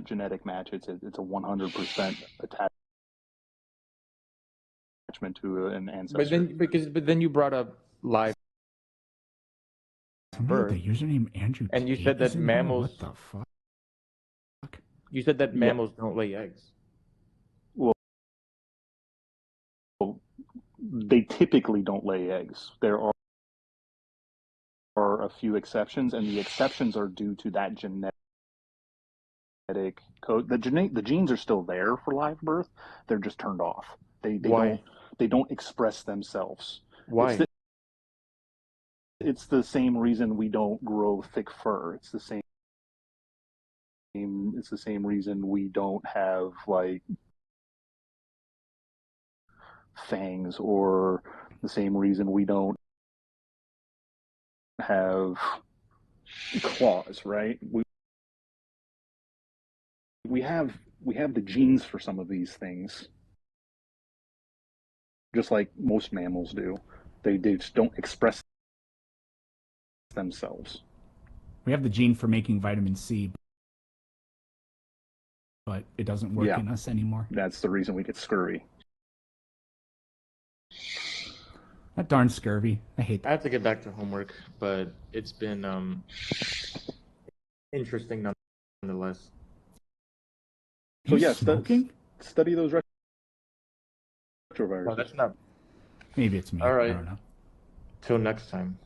genetic match. It's a 100% attachment to an ancestor. But then you brought up live birth. The username Andrew and you Tate said that is in here? mammals. What the fuck? You said that mammals don't lay eggs. Well, they typically don't lay eggs. There are a few exceptions, and the exceptions are due to that genetic code. The genes are still there for live birth. They're just turned off. They don't express themselves. Why? It's the same reason we don't grow thick fur. It's the same reason we don't have like fangs, or the same reason we don't have claws, right? We have the genes for some of these things, just like most mammals do. They just don't express themselves. We have the gene for making vitamin C, but it doesn't work in us anymore. That's the reason we get scurvy. That darn scurvy. I hate that. I have to get back to homework, but it's been interesting nonetheless. So yeah, study those retroviruses. No, that's not. Maybe it's me. All right. I don't know. Till next time.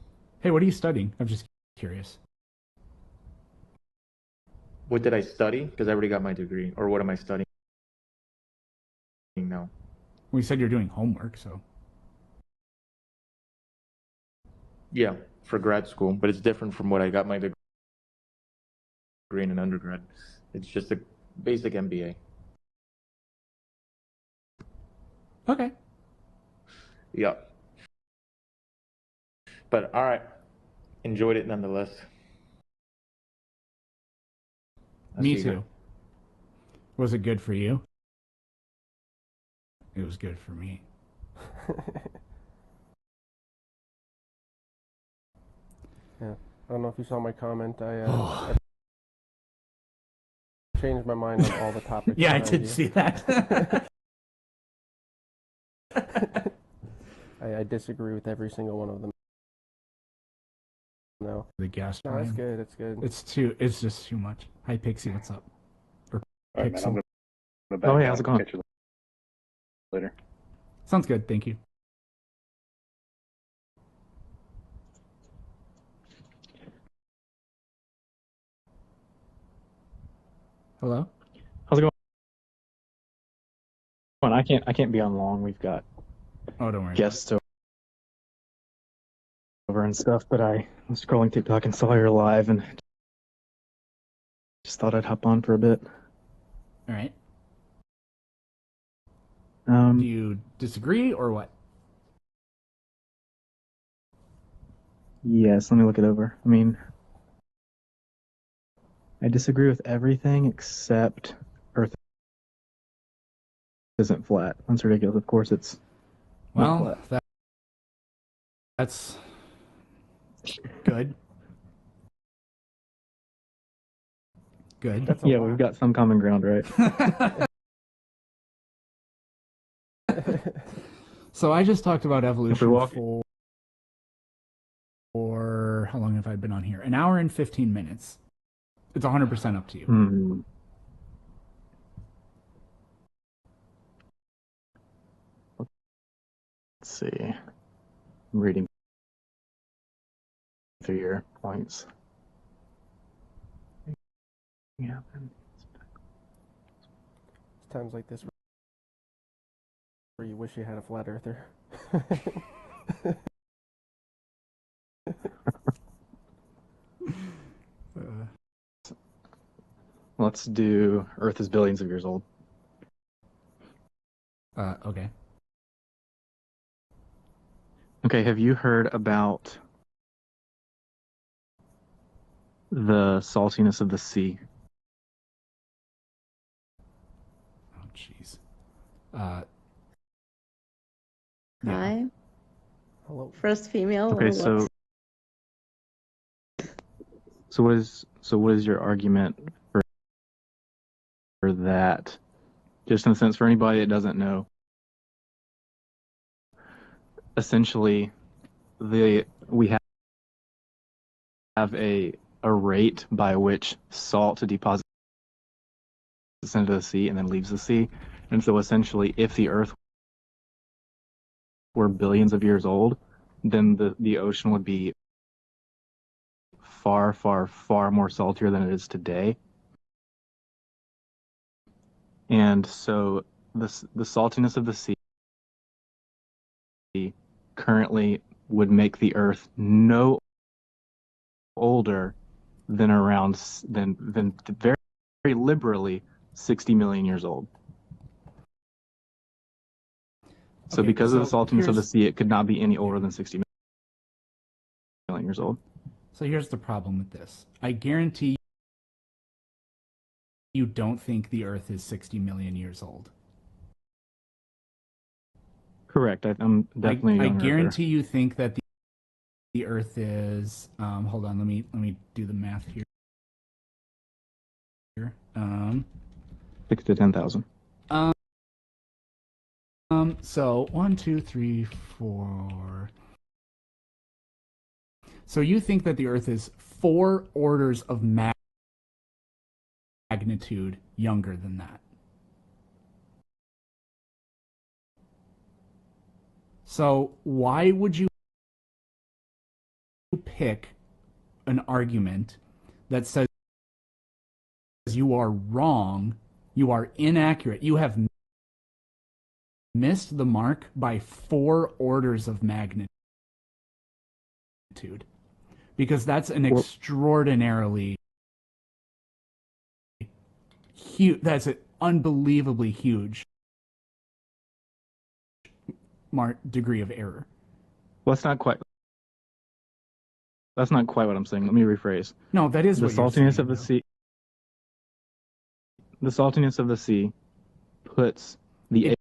Hey, what are you studying? I'm just curious. What did I study? Because I already got my degree. Or what am I studying now? Well, you said you're doing homework, so. Yeah, for grad school, but it's different from what I got my degree in an undergrad. It's just a basic MBA. Okay. Yeah. But all right, enjoyed it nonetheless. Me too. Was it good for you? It was good for me. Yeah, I don't know if you saw my comment. I changed my mind on all the topics. Yeah, I behind did you. see that. I disagree with every single one of them. No. The gas No, it's time. good. It's good. It's just too much. Hi, Pixie, what's up? Or All right, man. I'm Pixel. gonna back Oh, hey, out. how's it going? Catch you later. Sounds good, thank you. Hello? How's it going? I can't be on long. We've got Oh, don't worry. guests over and stuff, but I was scrolling TikTok and saw you're live and just thought I'd hop on for a bit. All right. Do you disagree or what? Yes, let me look it over. I mean, I disagree with everything except Earth isn't flat. That's ridiculous. Of course, it's not Well, flat. that's good. Good. That's a Yeah, lot. we've got some common ground, right? So I just talked about evolution walk- for how long have I been on here? An hour and 15 minutes. It's 100% up to you. Hmm. Let's see. I'm reading through your points. Yeah. It's times like this where you wish you had a flat earther. Let's do Earth is billions of years old. Okay. Okay, have you heard about the saltiness of the sea? Oh, jeez. Hi. Hello. First female. Okay, or so what? what is your argument for that? Just in a sense, for anybody that doesn't know, essentially, we have a rate by which salt deposits into the sea and then leaves the sea, and so essentially, if the Earth were billions of years old, then the ocean would be far, far, far more saltier than it is today. And so the saltiness of the sea currently would make the Earth no older than very, very liberally 60 million years old. So Okay, because of the so saltiness of the here's- sea, it could not be any older than 60 million years old. So here's the problem with this. I guarantee you don't think the Earth is 60 million years old. Correct. I'm definitely I a young guarantee you think that the Earth is. Hold on. Let me do the math here. 6 to 10,000. So 1, 2, 3, 4. So you think that the Earth is 4 orders of magnitude younger than that. So why would you pick an argument that says you are wrong, you are inaccurate, you have missed the mark by 4 orders of magnitude? Because that's an extraordinarily huge, that's an unbelievably huge degree of error. Well, that's not quite what I'm saying. Let me rephrase. No, that is The what you're saltiness saying, of the though. sea. The saltiness of the sea puts the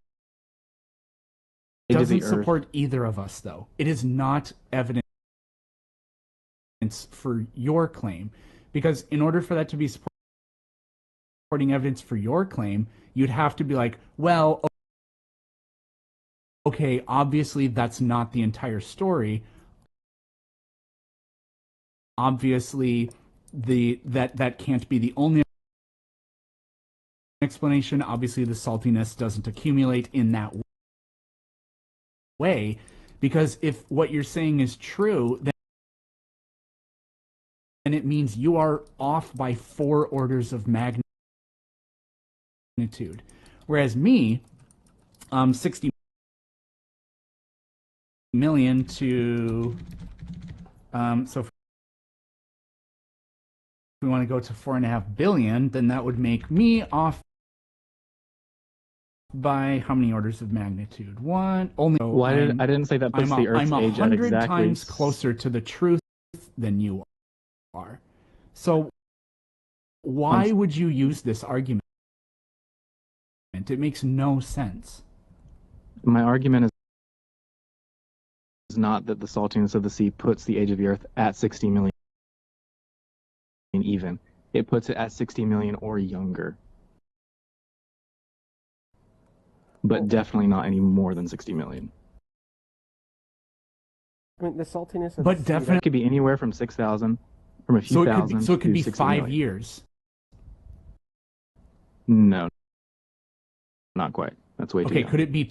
doesn't support either of us, though. It is not evidence for your claim, because in order for that to be supporting evidence for your claim, you'd have to be like, well, okay, obviously that's not the entire story. Obviously, that can't be the only explanation. Obviously, the saltiness doesn't accumulate in that way, because if what you're saying is true, then it means you are off by 4 orders of magnitude. Whereas me, 60 million to, so if we want to go to 4.5 billion, then that would make me off by how many orders of magnitude? One, only. Well, I didn't say that puts the Earth's age at 100 exactly times closer to the truth than you are. So why would you use this argument? It makes no sense. My argument is not that the saltiness of the sea puts the age of the Earth at 60 million even. It puts it at 60 million or younger. But definitely not any more than 60 million. I mean, the saltiness of But the sea, definitely It could be anywhere from 6,000, from a few thousand. So it could be to 60 5 million. years. No, not quite. That's way too Okay, young. could it be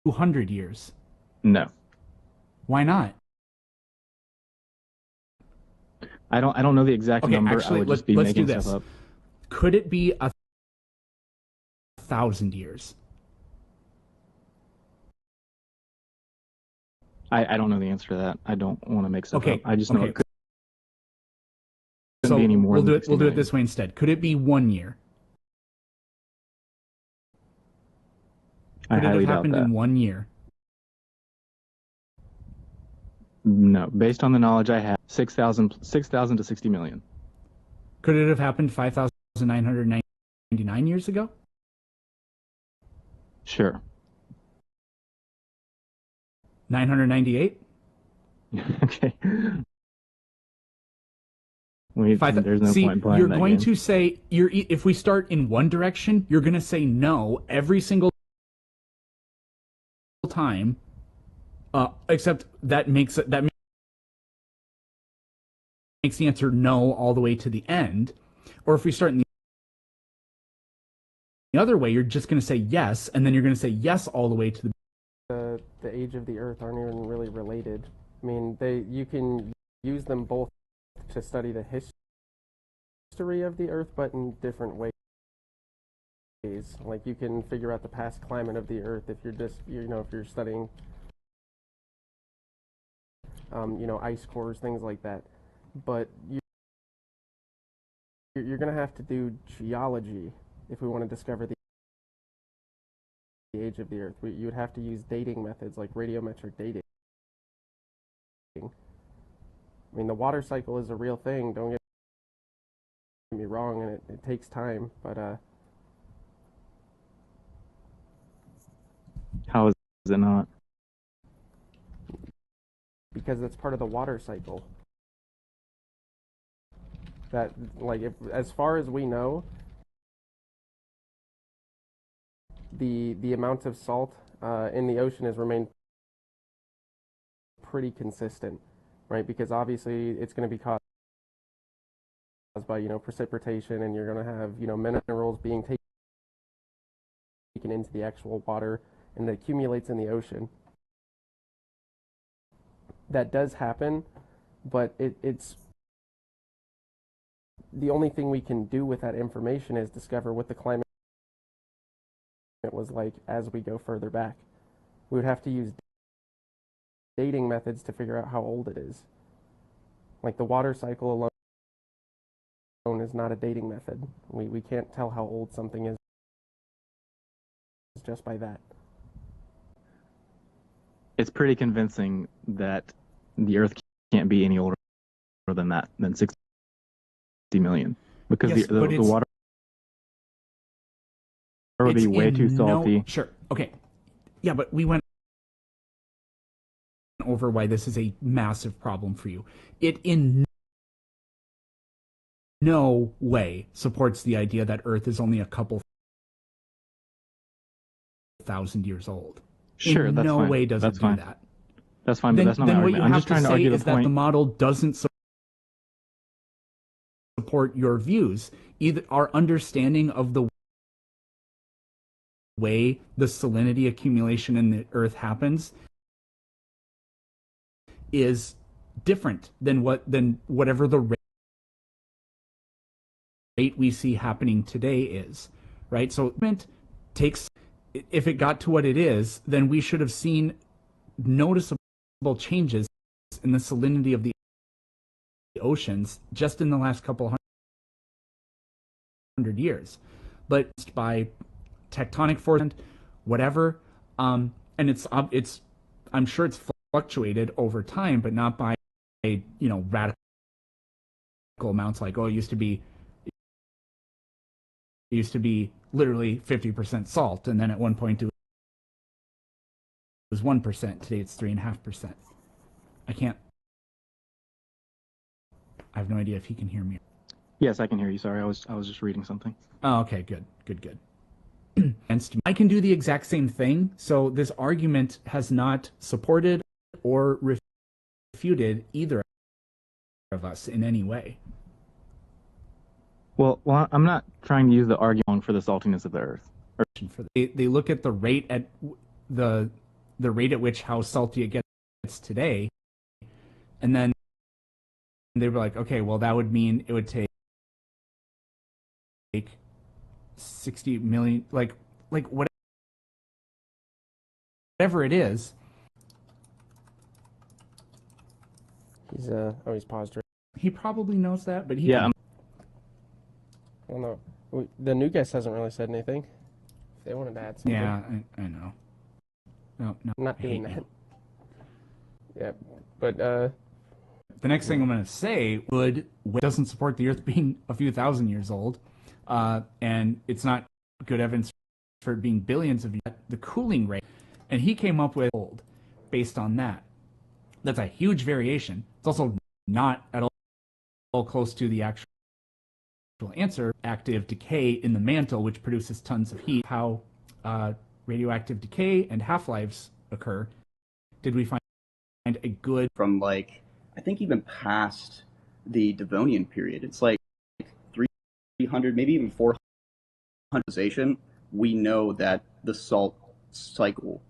200 years? No, Why not? I don't know the exact Okay, number. actually, I would just let's be do making this. stuff up. Could it be 1,000 years? I don't know the answer to that. I don't want to make stuff Okay, up. I just know okay. it couldn't So be any more we'll than do it. 60 We'll do it million. this way instead. Could it be 1 year? I Could it have highly doubt happened that. in 1 year? No, based on the knowledge I have, 6,000 to 60 million. Could it have happened 5,999 years ago? Sure. 998? Okay. There's no See, point playing you're that going game. to say if we start in one direction, you're going to say no every single time. Except that makes the answer no all the way to the end. Or if we start in the other way, you're just going to say yes, and then you're going to say yes all the way to the the age of the Earth aren't even really related. I mean, you can use them both to study the history of the Earth, but in different ways. Like you can figure out the past climate of the Earth if you're just, if you're studying, ice cores, things like that. But you're going to have to do geology if we want to discover the age of the Earth. You would have to use dating methods like radiometric dating. I mean, the water cycle is a real thing, don't get me wrong, and it takes time, but How is it not? because that's part of the water cycle. That, like, as far as we know, the amount of salt in the ocean has remained pretty consistent, right? Because obviously it's going to be caused by, precipitation, and you're going to have, minerals being taken into the actual water, and it accumulates in the ocean. That does happen, but it's the only thing we can do with that information is discover what the climate was like as we go further back. We would have to use dating methods to figure out how old it is. Like the water cycle alone is not a dating method. We can't tell how old something is just by that. It's pretty convincing that the Earth can't be any older than 60 million, because Yes, the water would it's be way in too salty. Sure. Okay. Yeah, but we went over why this is a massive problem for you. It in no way supports the idea that Earth is only a couple thousand years old. Sure, in that's no fine. way does That's it fine. do that. That's fine, Then, but that's not then my what argument. you I'm have just trying to to argue say the is that point. the model doesn't support your views. Either our understanding of the way the salinity accumulation in the Earth happens is different than whatever the rate we see happening today is, right? So it takes, if it got to what it is, then we should have seen noticeable changes in the salinity of the oceans just in the last couple hundred years. But by tectonic force, whatever, and it's I'm sure it's fluctuated over time, but not by radical amounts. Like, oh, it used to be literally 50% salt, and then at one point it was 1%. Today it's 3.5%. I have no idea if he can hear me. Yes, I can hear you. Sorry, I was just reading something. Oh, okay, good. I can do the exact same thing. So this argument has not supported or refuted either of us in any way. Well, I'm not trying to use the argument for the saltiness of the Earth. They look at the rate at which how salty it gets today, and then they were like, okay, well, that would mean it would take 60 million, like whatever it is. He's paused. He probably knows that, but he yeah. Well, no, the new guest hasn't really said anything. If they wanted to add something. Yeah, I know. No, I'm not doing that. You. Yeah, but the next thing I'm going to say doesn't support the Earth being a few thousand years old, and it's not good evidence for it being billions of years. The cooling rate, and he came up with old based on that. That's a huge variation. It's also not at all close to the actual answer. Active decay in the mantle, which produces tons of heat. How radioactive decay and half-lives occur. Did we find a good from I think even past the Devonian period? It's like 300, maybe even 400. We know that the salt cycle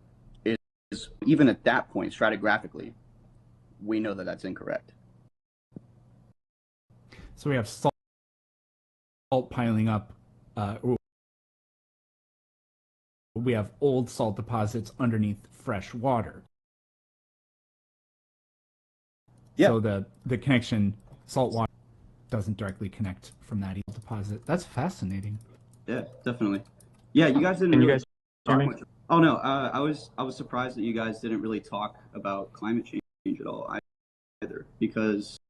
is even at that point stratigraphically. We know that that's incorrect. So we have salt piling up. We have old salt deposits underneath fresh water. Yeah. So the connection, salt water, doesn't directly connect from that deposit. That's fascinating. Yeah, definitely. Yeah, you guys didn't. Can really you guys hear me? much. Oh no, I was surprised that you guys didn't really talk about climate change at all either, because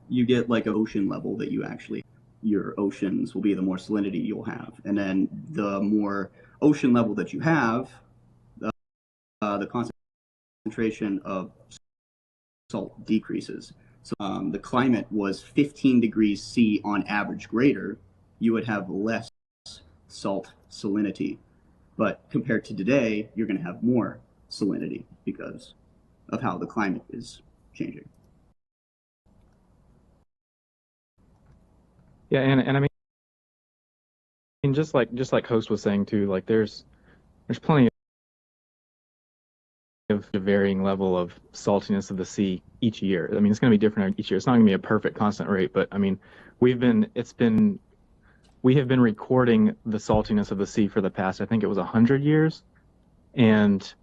you get like an ocean level that your oceans will be the more salinity you'll have, and then the more ocean level that you have, the concentration of salt decreases. So the climate was 15 degrees C on average greater, you would have less salt salinity. But compared to today, you're going to have more salinity because of how the climate is changing. Yeah, and I mean, just like Host was saying too, like there's plenty of varying level of saltiness of the sea each year. I mean, it's going to be different each year. It's not going to be a perfect constant rate, but I mean, we have been recording the saltiness of the sea for the past, I think it was 100 years. And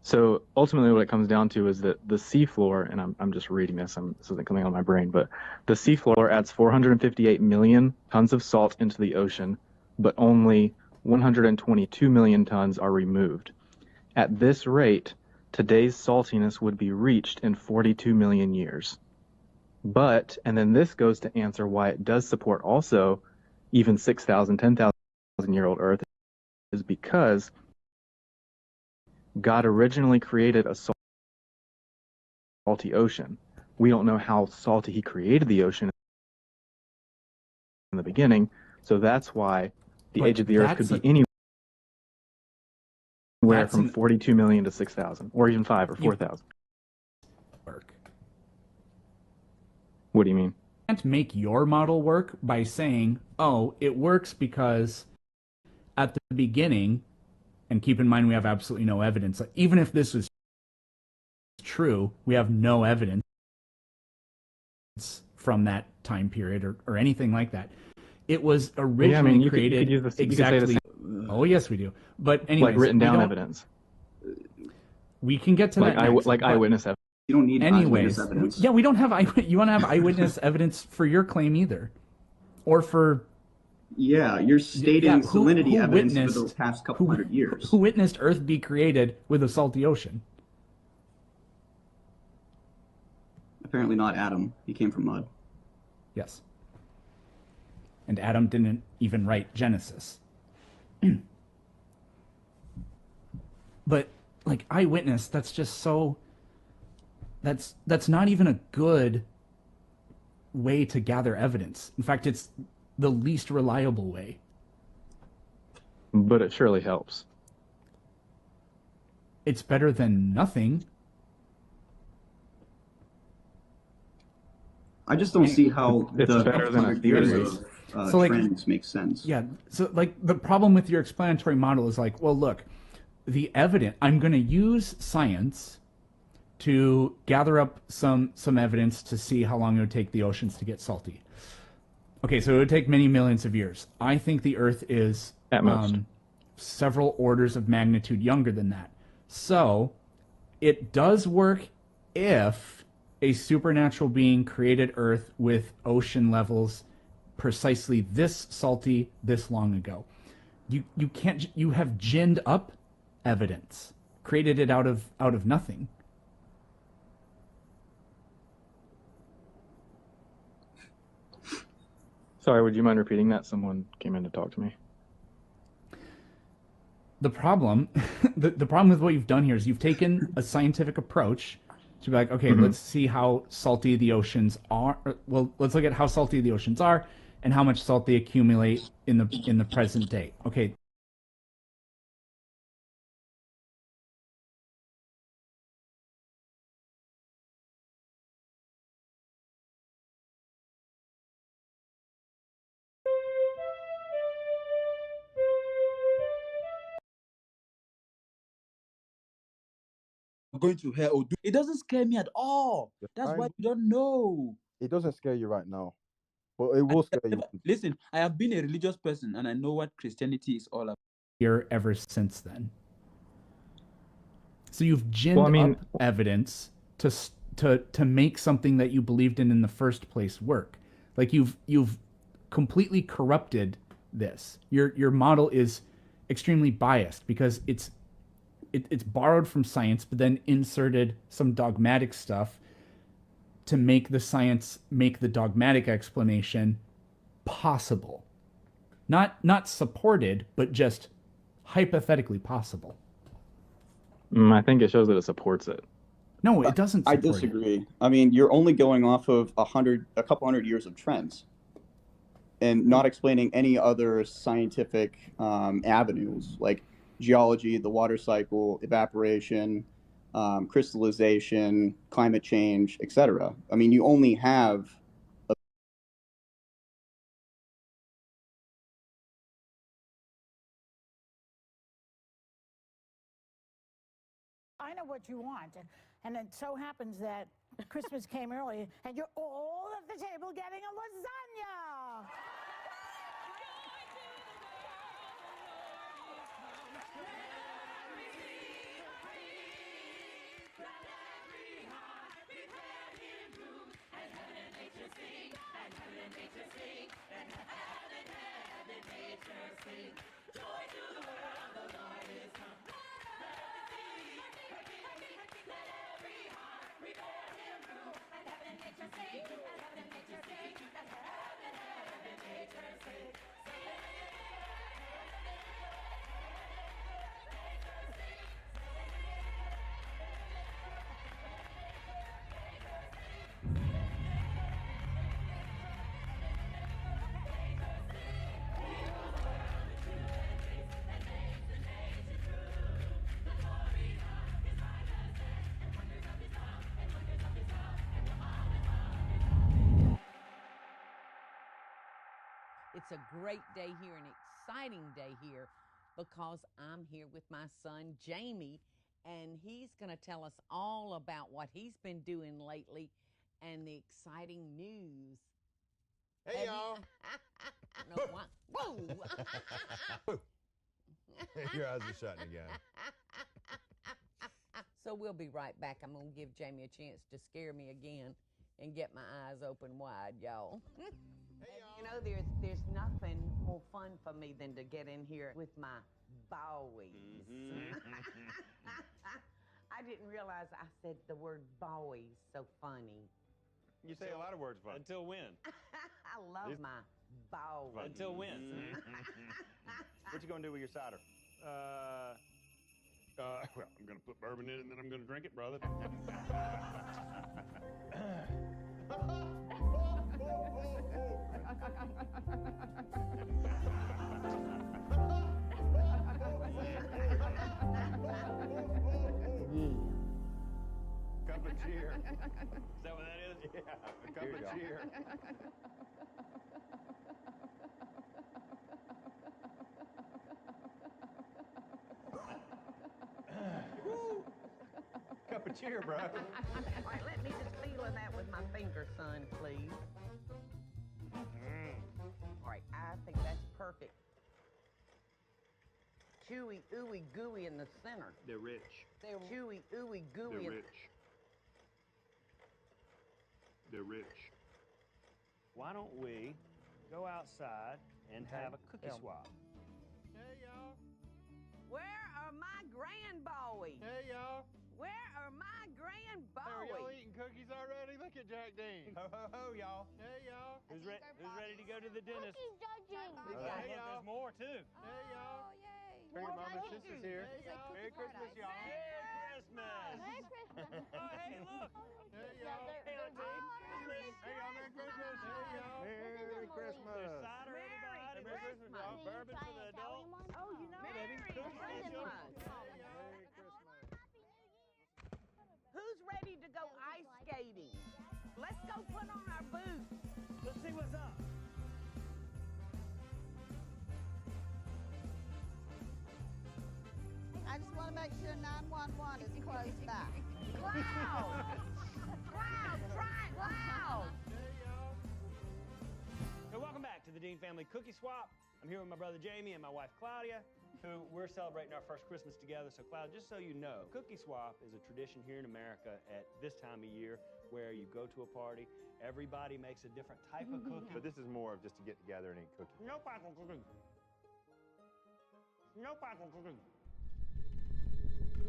so ultimately what it comes down to is that the seafloor, and I'm just reading this isn't coming out of my brain, but the seafloor adds 458 million tons of salt into the ocean, but only 122 million tons are removed. At this rate, today's saltiness would be reached in 42 million years. But, and then this goes to answer why it does support also even 6,000, 10,000 year old Earth, is because God originally created a salty ocean. We don't know how salty he created the ocean in the beginning, so that's why the But age of the earth could that's be anywhere from 42 million to 6,000, or even 5 or 4,000. Work. What do you mean? You can't make your model work by saying, oh, it works because at the beginning, and keep in mind we have absolutely no evidence. Even if this was true, we have no evidence from that time period or anything like that. It was originally created exactly. Oh yes, we do. But anyways, like written down evidence. We can get to like that next. Like eyewitness evidence. You don't need anyways, eyewitness evidence. Yeah, we don't have you want to have eyewitness evidence for your claim either, or for. Yeah, you're stating salinity evidence for the past couple hundred years. Who witnessed Earth be created with a salty ocean? Apparently not Adam. He came from mud. Yes. And Adam didn't even write Genesis. But like eyewitness, that's just so. That's not even a good way to gather evidence. In fact, it's the least reliable way. But it surely helps. It's better than nothing. I just don't see how it's the better than a theory. Trends make sense. Yeah. So like the problem with your explanatory model is like, well, look, the evidence. I'm going to use science to gather up some evidence to see how long it would take the oceans to get salty. Okay, so it would take many millions of years. I think the Earth is at most several orders of magnitude younger than that. So it does work if a supernatural being created Earth with ocean levels precisely this salty this long ago. You can't. You have ginned up evidence, created it out of nothing. Sorry, would you mind repeating that? Someone came in to talk to me. The problem, the problem with what you've done here is you've taken a scientific approach to be like, okay, let's see how salty the oceans are. Well, let's look at how salty the oceans are and how much salt they accumulate in the present day. Okay. Going to hell or do it doesn't scare me at all. That's why you don't know. It doesn't scare you right now, but it will scare you. Listen, I have been a religious person and I know what Christianity is all about. Here ever since then. So you've ginned up evidence to make something that you believed in the first place work. Like you've completely corrupted this. Your model is extremely biased because it's borrowed from science, but then inserted some dogmatic stuff to make the dogmatic explanation possible. Not supported, but just hypothetically possible. I think it shows that it supports it. No, it doesn't support I disagree. I mean, you're only going off of a couple hundred years of trends and not explaining any other scientific avenues like geology, the water cycle, evaporation, crystallization, climate change, etc. I mean, you only have I know what you want, and it so happens that Christmas came early, and you're all at the table getting a lasagna. It's a great day here, an exciting day here, because I'm here with my son, Jamie, and he's going to tell us all about what he's been doing lately and the exciting news. Hey, y'all. No, what? Whoa. Your eyes are shutting again. So we'll be right back. I'm going to give Jamie a chance to scare me again and get my eyes open wide, y'all. You know, there's nothing more fun for me than to get in here with my boys. I didn't realize I said the word boys so funny. You say a lot of words funny. Until when? I love my boys. Until when? What you gonna do with your cider? Well, I'm gonna put bourbon in it and then I'm gonna drink it, brother. Cup of cheer. Is that what that is? Yeah, a cup of cheer. Woo! Cup of cheer, bro. All right, let me just feel of that with my finger, son, please. All right, I think that's perfect. Chewy, ooey, gooey in the center. They're rich. They're chewy, ooey, gooey. They're rich. They're rich. Why don't we go outside and have a cookie swap? Hey, y'all. Where are my grandboys? Hey, y'all. Where are my grandboys? Are y'all eating cookies already? Look at Jack Dean. Ho, ho, ho, y'all. Hey, y'all. Who's ready to go to the dentist? Judging. Hey, y'all. There's more, too. Hey, y'all. Oh, yay. Bring your mom and Cookies. sisters here. It's like cookie Merry Christmas, paradise. y'all. Merry Christmas. Merry Christmas. Oh, hey, look. Hey, y'all. Hey, Auntie. Hey, y'all. Merry Christmas. Hey, y'all. Merry Christmas. There's cider, everybody. Merry Christmas, y'all. Bourbon for the adults. Oh, you know. Merry Christmas. Merry Christmas. Who's ready to go ice skating? Let's go put on our boots. Let's see what's up. I just want to make sure 911 is closed back. Cloud! Cloud! Try it loud! So welcome back to the Dean Family Cookie Swap. I'm here with my brother Jamie and my wife Claudia, who we're celebrating our first Christmas together. So Claudia, just so you know, Cookie Swap is a tradition here in America at this time of year where you go to a party, everybody makes a different type of cookie. But this is more of just to get together and eat cookies. No pineapple cookie. No pineapple cookie.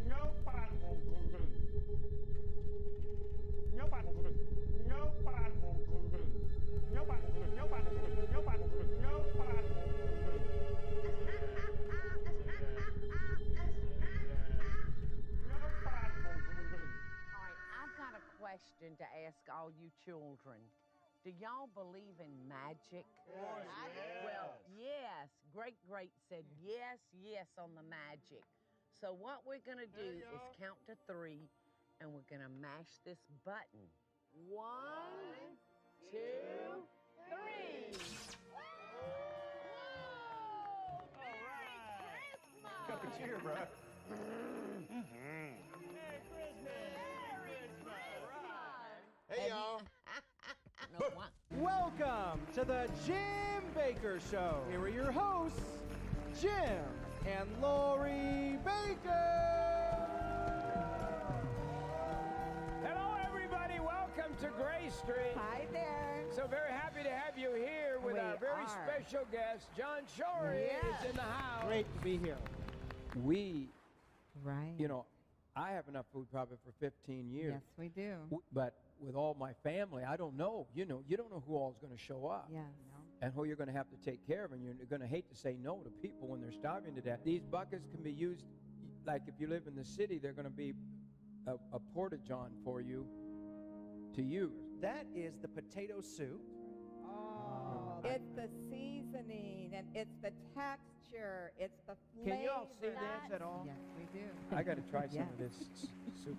No pineapple cookie. No pineapple cookie. No pineapple cookie. No pineapple cookie. No pineapple cookie. No pineapple cookie. No pineapple cookie. All right, I've got a question to ask all you children. Do y'all believe in magic? Yes. Well, yes. Great said yes on the magic. So what we're gonna do is count to 3, and we're gonna mash this button. 1, 2, 3. Cup of cheer, bro. Hey, y'all. Welcome to the Jim Baker Show. Here are your hosts, Jim and Lori Baker. Hello, everybody. Welcome to Gray Street. Hi there. So very happy to have you here with our very special guest, John Shorey is in the house. Great to be here. We, Right. you know, I have enough food probably for 15 years. Yes, we do. But with all my family, I don't know. You don't know who all is going to show up. Yes. And who you're going to have to take care of, and you're going to hate to say no to people when they're starving to death. These buckets can be used, like if you live in the city, they're going to be a porta-john for you to use. That is the potato soup. Oh, it's the seasoning, and it's the texture, it's the flavor. Can you all see this at all? Yes, we do. I got to try some of this soup.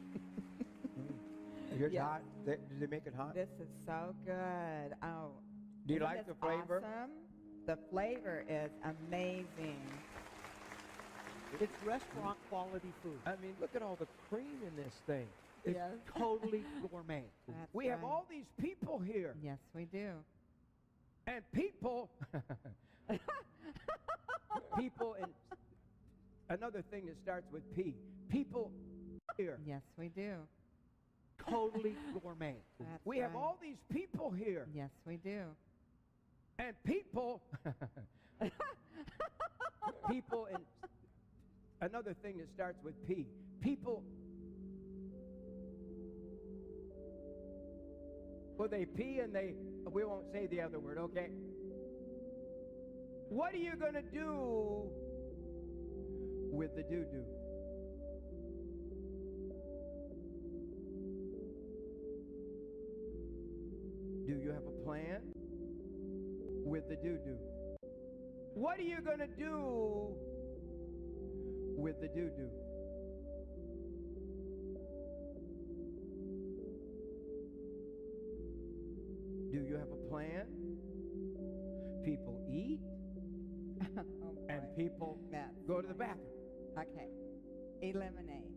Here's hot. Do they make it hot? This is so good. Oh. Do you isn't like this the flavor? Awesome? The flavor is amazing. It's restaurant quality food. I mean, look at all the cream in this thing. It's Yes. totally gourmet. That's We have right. all these people here. Yes, we do. And people, people, and another thing that starts with P. People here. Yes, we do. Totally gourmet. That's We have right. all these people here. Yes, we do. And people, people, and another thing that starts with P. People, well, they pee and we won't say the other word, okay? What are you going to do with the doo-doo? Do you have a plan with the doo-doo? What are you going to do with the doo-doo? Do you have a plan? People eat and people go to the bathroom. Okay. Eliminate.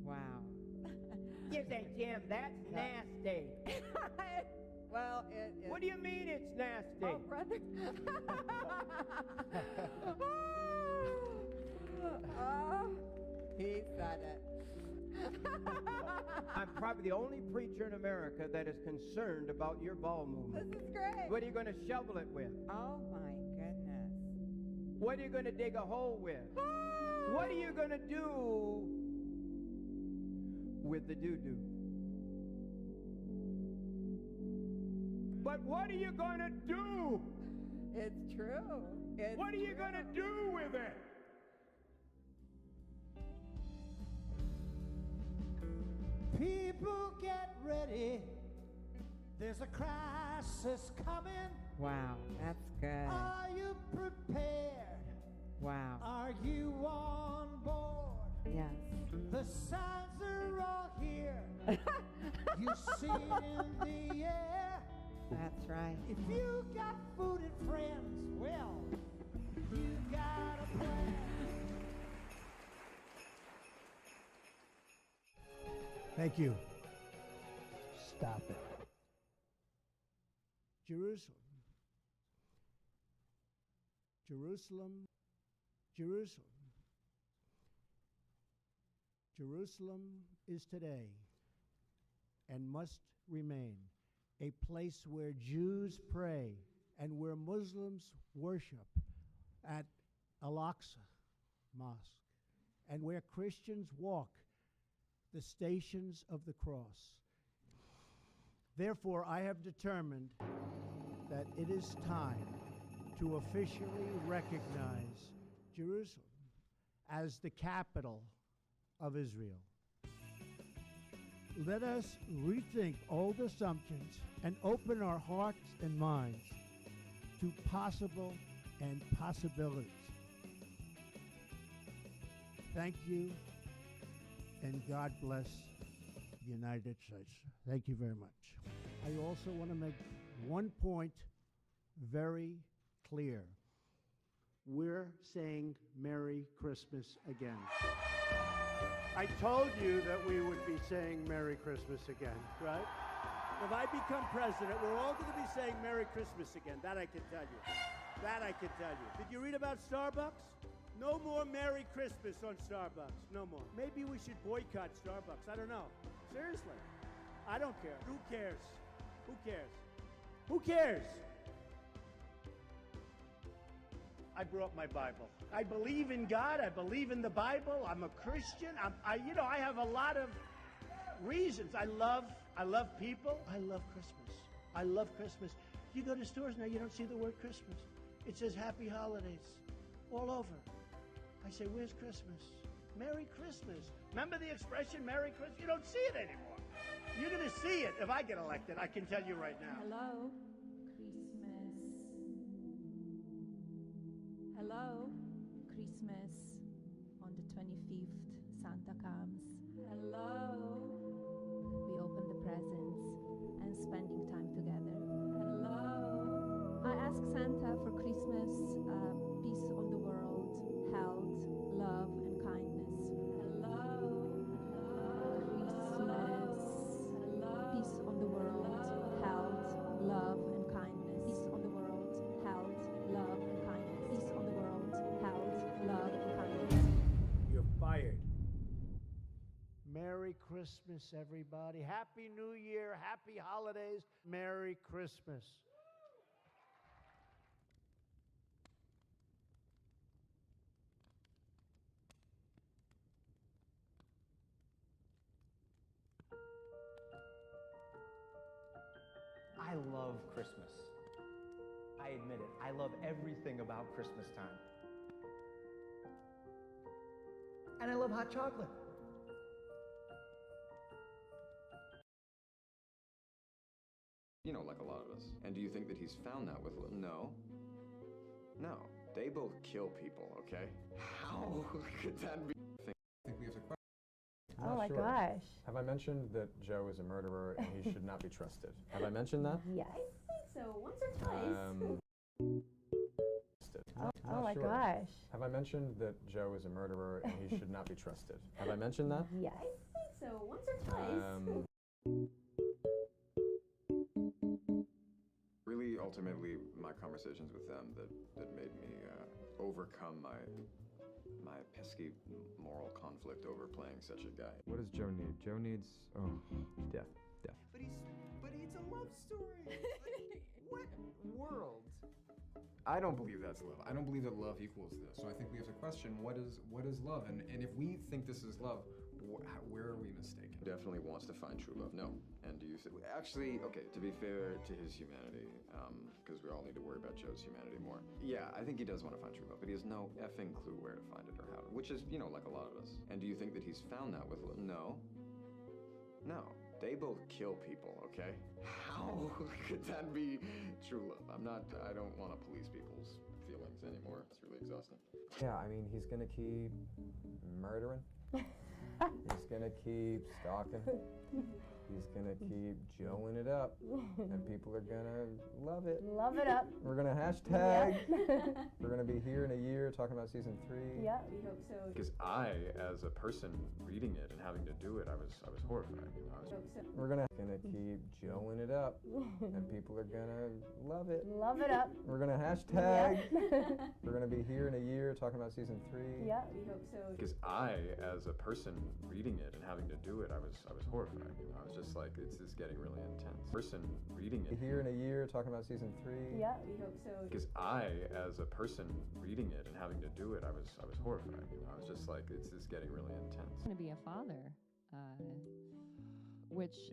Wow. You say, Jim, that's nasty. Well, it is. What do you mean it's nasty? Oh, brother. Oh, he said it. I'm probably the only preacher in America that is concerned about your bowel movement. This is great. What are you going to shovel it with? Oh, my goodness. What are you going to dig a hole with? What are you going to do with the doo-doo? But what are you going to do? It's true. It's what are you going to do with it? People get ready. There's a crisis coming. Wow, that's good. Are you prepared? Wow. Are you on board? Yes. The signs are all here. You see it in the air. That's right. If you got food and friends, well, you got a plan. Thank you. Stop it. Jerusalem. Jerusalem. Jerusalem. Jerusalem is today and must remain a place where Jews pray and where Muslims worship at Al-Aqsa Mosque and where Christians walk the stations of the cross. Therefore, I have determined that it is time to officially recognize Jerusalem as the capital of Israel. Let us rethink old assumptions and open our hearts and minds to possible and possibilities. Thank you, and God bless the United States. Thank you very much. I also want to make one point very clear. We're saying Merry Christmas again. I told you that we would be saying Merry Christmas again, right? If I become president, we're all going to be saying Merry Christmas again. That I can tell you. That I can tell you. Did you read about Starbucks? No more Merry Christmas on Starbucks. No more. Maybe we should boycott Starbucks. I don't know. Seriously. I don't care. Who cares? Who cares? Who cares? I brought my Bible. I believe in God. I believe in the Bible. I'm a Christian. I have a lot of reasons. I love people. I love Christmas. I love Christmas. You go to stores now, you don't see the word Christmas. It says Happy Holidays all over. I say, where's Christmas? Merry Christmas. Remember the expression Merry Christmas? You don't see it anymore. You're going to see it if I get elected. I can tell you right now. Hello, Christmas. Hello, Christmas. On the 25th, Santa comes. Hello. We open the presents and spending time Merry Christmas, everybody. Happy New Year. Happy holidays. Merry Christmas. I love Christmas. I admit it. I love everything about Christmas time. And I love hot chocolate. You know, like a lot of us. And do you think that he's found that with love? No. No. They both kill people, okay? How could that be? I think we have a question. Oh my gosh. Have I mentioned that Joe is a murderer and he should not be trusted? Have I mentioned that? Yes. I think so, once or twice. Oh my gosh. Have I mentioned that Joe is a murderer and he should not be trusted? Have I mentioned that? Yes. I think so, once or twice. Really, ultimately, my conversations with them that made me overcome my pesky moral conflict over playing such a guy. What does Joe need? Joe needs, death. Death. But it's a love story. What world? I don't believe that's love. I don't believe that love equals this. So I think we have to question what is love, and if we think this is love, where are we mistaken? Definitely wants to find true love. No. And do you think? Actually, okay. To be fair to his humanity, because we all need to worry about Joe's humanity more. Yeah, I think he does want to find true love, but he has no effing clue where to find it or how to. Which is, you know, like a lot of us. And do you think that he's found that with love? No. No. They both kill people, okay? How could that be true love? I don't want to police people's feelings anymore. It's really exhausting. Yeah, I mean, he's gonna keep murdering. He's gonna keep stalking. He's gonna keep Joeing it up, and people are gonna love it. Love it up. We're gonna hashtag. Yep. We're gonna be here in a year talking about season 3. Yeah, we hope so. Because I, as a person reading it and having to do it, I was horrified. You know, We're gonna keep Joeing it up, and people are gonna love it. Love it up. We're gonna hashtag. Yep. We're gonna be here in a year talking about season 3. Yeah, we hope so. Because I, as a person reading it and having to do it, I was horrified. You know, I was just like, this is getting really intense. Person reading it. Here in a year talking about season 3. Yeah, we hope so. Because I, as a person reading it and having to do it, I was horrified. You know, I was just like, this is getting really intense. Going to be a father, which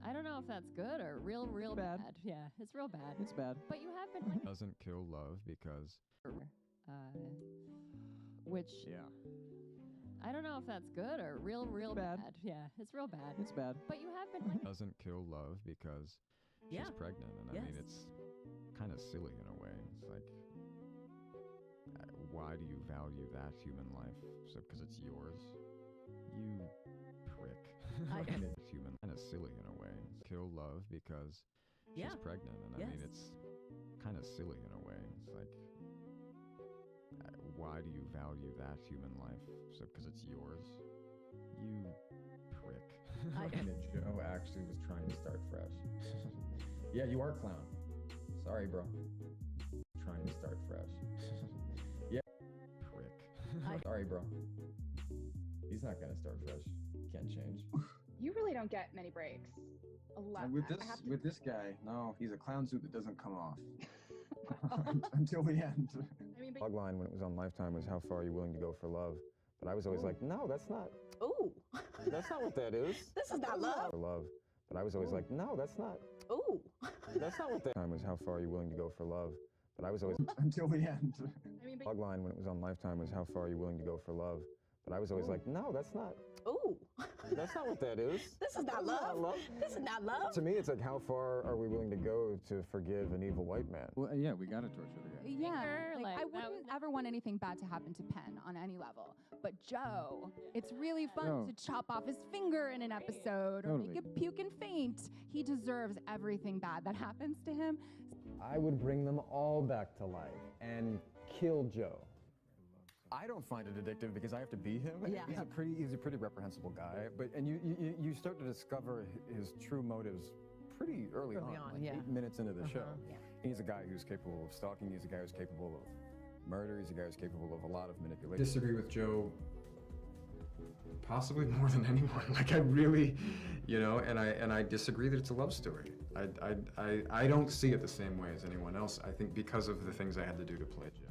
I don't know if that's good or real bad. Yeah, it's real bad. It's bad. But you have been Doesn't kill love because. which I don't know if that's good or real bad. Yeah, it's real bad. It's bad. But you have been Doesn't kill love because she's pregnant, and I mean it's kind of silly in a way. It's like, why do you value that human life? So because it's yours, you prick. It's human, kind of silly in a way. Kill love because she's pregnant, and I mean it's kind of silly in a way. It's like, why do you value that human life? So because it's yours, you prick. Joe actually was trying to start fresh. Yeah, you are a clown. Sorry, bro. Trying to start fresh. Yeah, prick. Sorry, bro. He's not gonna start fresh. Can't change. You really don't get many breaks. A lot. And with this guy, no, he's a clown suit that doesn't come off until the end. I mean, Log line when it was on Lifetime was how far are you willing to go for love? But I was always like, no, that's not. Ooh. That's not what that is. This is not love. For love. But I was always like, no, that's not. Ooh. That's not what that time was how far are you willing to go for love? But I was always until the end. I mean, Log line when it was on Lifetime was how far are you willing to go for love? But I was always like, no, that's not. Ooh. That's not what that is. This is not love. This is not love. To me, it's like, how far are we willing to go to forgive an evil white man? Well, yeah, we gotta torture the guy. Yeah, like, I wouldn't ever want anything bad to happen to Penn on any level. But Joe, it's really fun to chop off his finger in an episode or make him puke and faint. He deserves everything bad that happens to him. I would bring them all back to life and kill Joe. I don't find it addictive because I have to be him. Yeah. He's a pretty reprehensible guy, and you start to discover his true motives pretty early on, like 8 minutes into the show. Yeah. He's a guy who's capable of stalking. He's a guy who's capable of murder. He's a guy who's capable of a lot of manipulation. Disagree with Joe possibly more than anyone. Like, I really, you know, and I disagree that it's a love story. I don't see it the same way as anyone else, I think, because of the things I had to do to play Joe.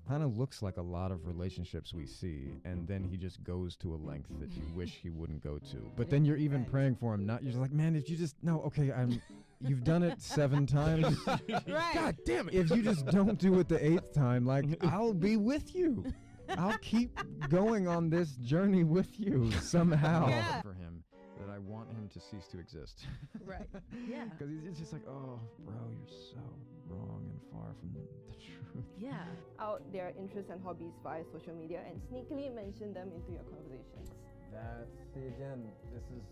Kind of looks like a lot of relationships we see, and then he just goes to a length that you wish he wouldn't go to. But then you're even praying for him. Not you're just like, man, if you just okay, you've done it 7 times. God damn it! If you just don't do it the 8th time, like I'll be with you. I'll keep going on this journey with you somehow. For him, that I want him to cease to exist. Right. Yeah. Because he's just like, oh, bro, you're so wrong and far from the truth. Yeah. Out their interests and hobbies via social media and sneakily mention them into your conversations. See, again, this is...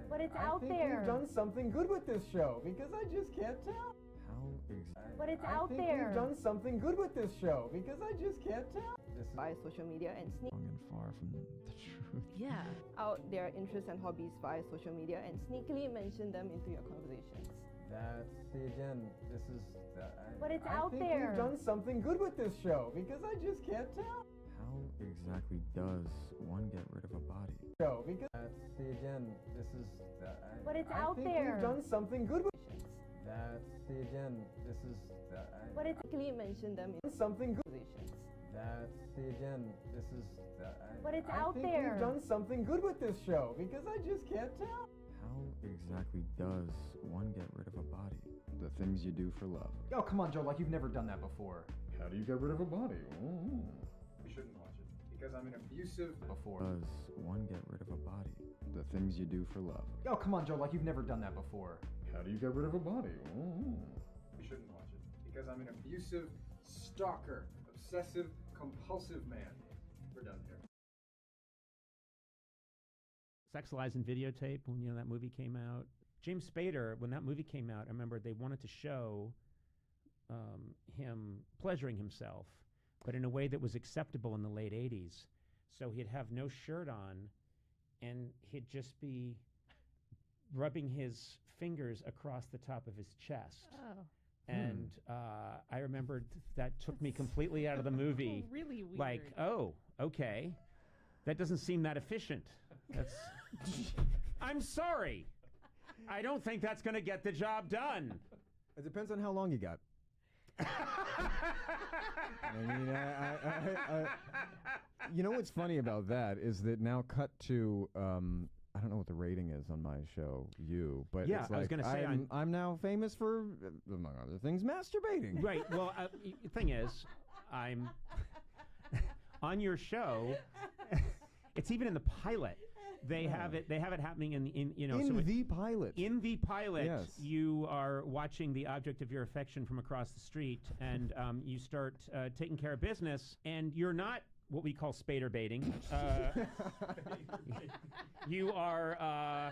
But it's out there. I think we've done something good with this show, because I just can't tell. How exactly? But it's I out think there. we've done something good with this show, because I just can't tell. This is Via social media and wrong and far from the truth. Yeah. out their interests and hobbies via social media and sneakily mention them into your conversations. See, again, this is... But it's I out think there. we've done something good with this show, because I just can't tell. How exactly does one get rid of a body? Show, because... see, again, this is... But it's I out think there. we've done something good with... see, again, this is... But it's quickly mention them in something good... conversations. see, again, this is... But it's I out think there. we've done something good with this show, because I just can't tell. How exactly does one get rid of a body? The things you do for love. Oh, come on, Joe, like you've never done that before. How do you get rid of a body? We shouldn't watch it, because I'm an abusive... Before. Does one get rid of a body? The things you do for love. Oh, come on, Joe, like you've never done that before. How do you get rid of a body? We shouldn't watch it, because I'm an abusive, stalker, obsessive, compulsive man. We're done here. Sex, Lies, and Videotape, when that movie came out. James Spader, when that movie came out, I remember they wanted to show him pleasuring himself, but in a way that was acceptable in the late 80s. So he'd have no shirt on, and he'd just be rubbing his fingers across the top of his chest. Oh. And I remembered that took me completely out of the movie. Really weird. Like, oh, okay. That doesn't seem that efficient. That's... I'm sorry. I don't think that's going to get the job done. It depends on how long you got. I mean, you know what's funny about that is that now cut to, I don't know what the rating is on my show, but yeah, it's like, I was going to say I'm now famous for, among other things, masturbating. Right. Well, the thing is, I'm on your show. It's even in the pilot. They have it happening in the pilot. In the pilot, yes. You are watching the object of your affection from across the street, and you start taking care of business, and you're not what we call Spader baiting. You are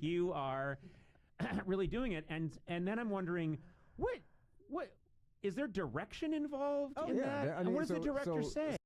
you are really doing it, and then I'm wondering what is there direction involved in that? And what does the director say?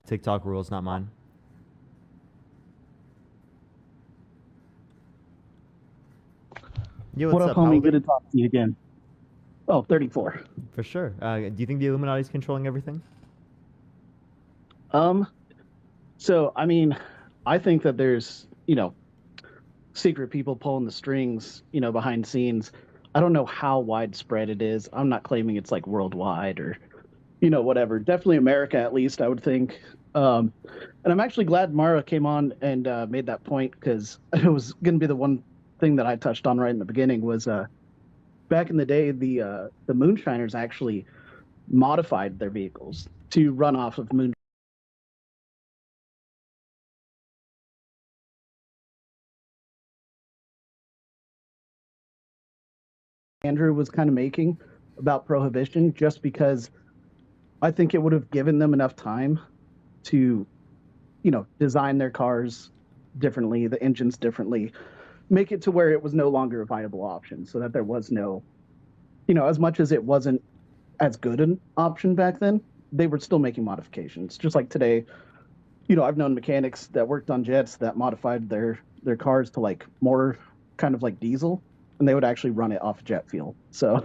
TikTok rules, not mine. Yo, What what's up, up, homie? Howard? Good to talk to you again. Oh, 34. For sure. Do you think the Illuminati's controlling everything? So, I mean, I think that there's, secret people pulling the strings, behind scenes. I don't know how widespread it is. I'm not claiming it's like worldwide or, whatever. Definitely America, at least, I would think. And I'm actually glad Mara came on and made that point, because it was going to be the one thing that I touched on right in the beginning was back in the day, the moonshiners actually modified their vehicles to run off of moon. Andrew was kind of making about prohibition, just because I think it would have given them enough time to, design their cars differently, the engines differently, make it to where it was no longer a viable option, so that there was no, as much as it wasn't as good an option back then, they were still making modifications. Just like today, I've known mechanics that worked on jets that modified their cars to like more kind of like diesel, and they would actually run it off jet fuel. So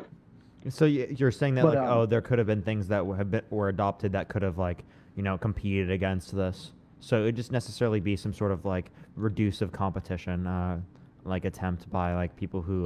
you're saying that there could have been things that were adopted that could have competed against this. So it would just necessarily be some sort of reducive competition, attempt by people who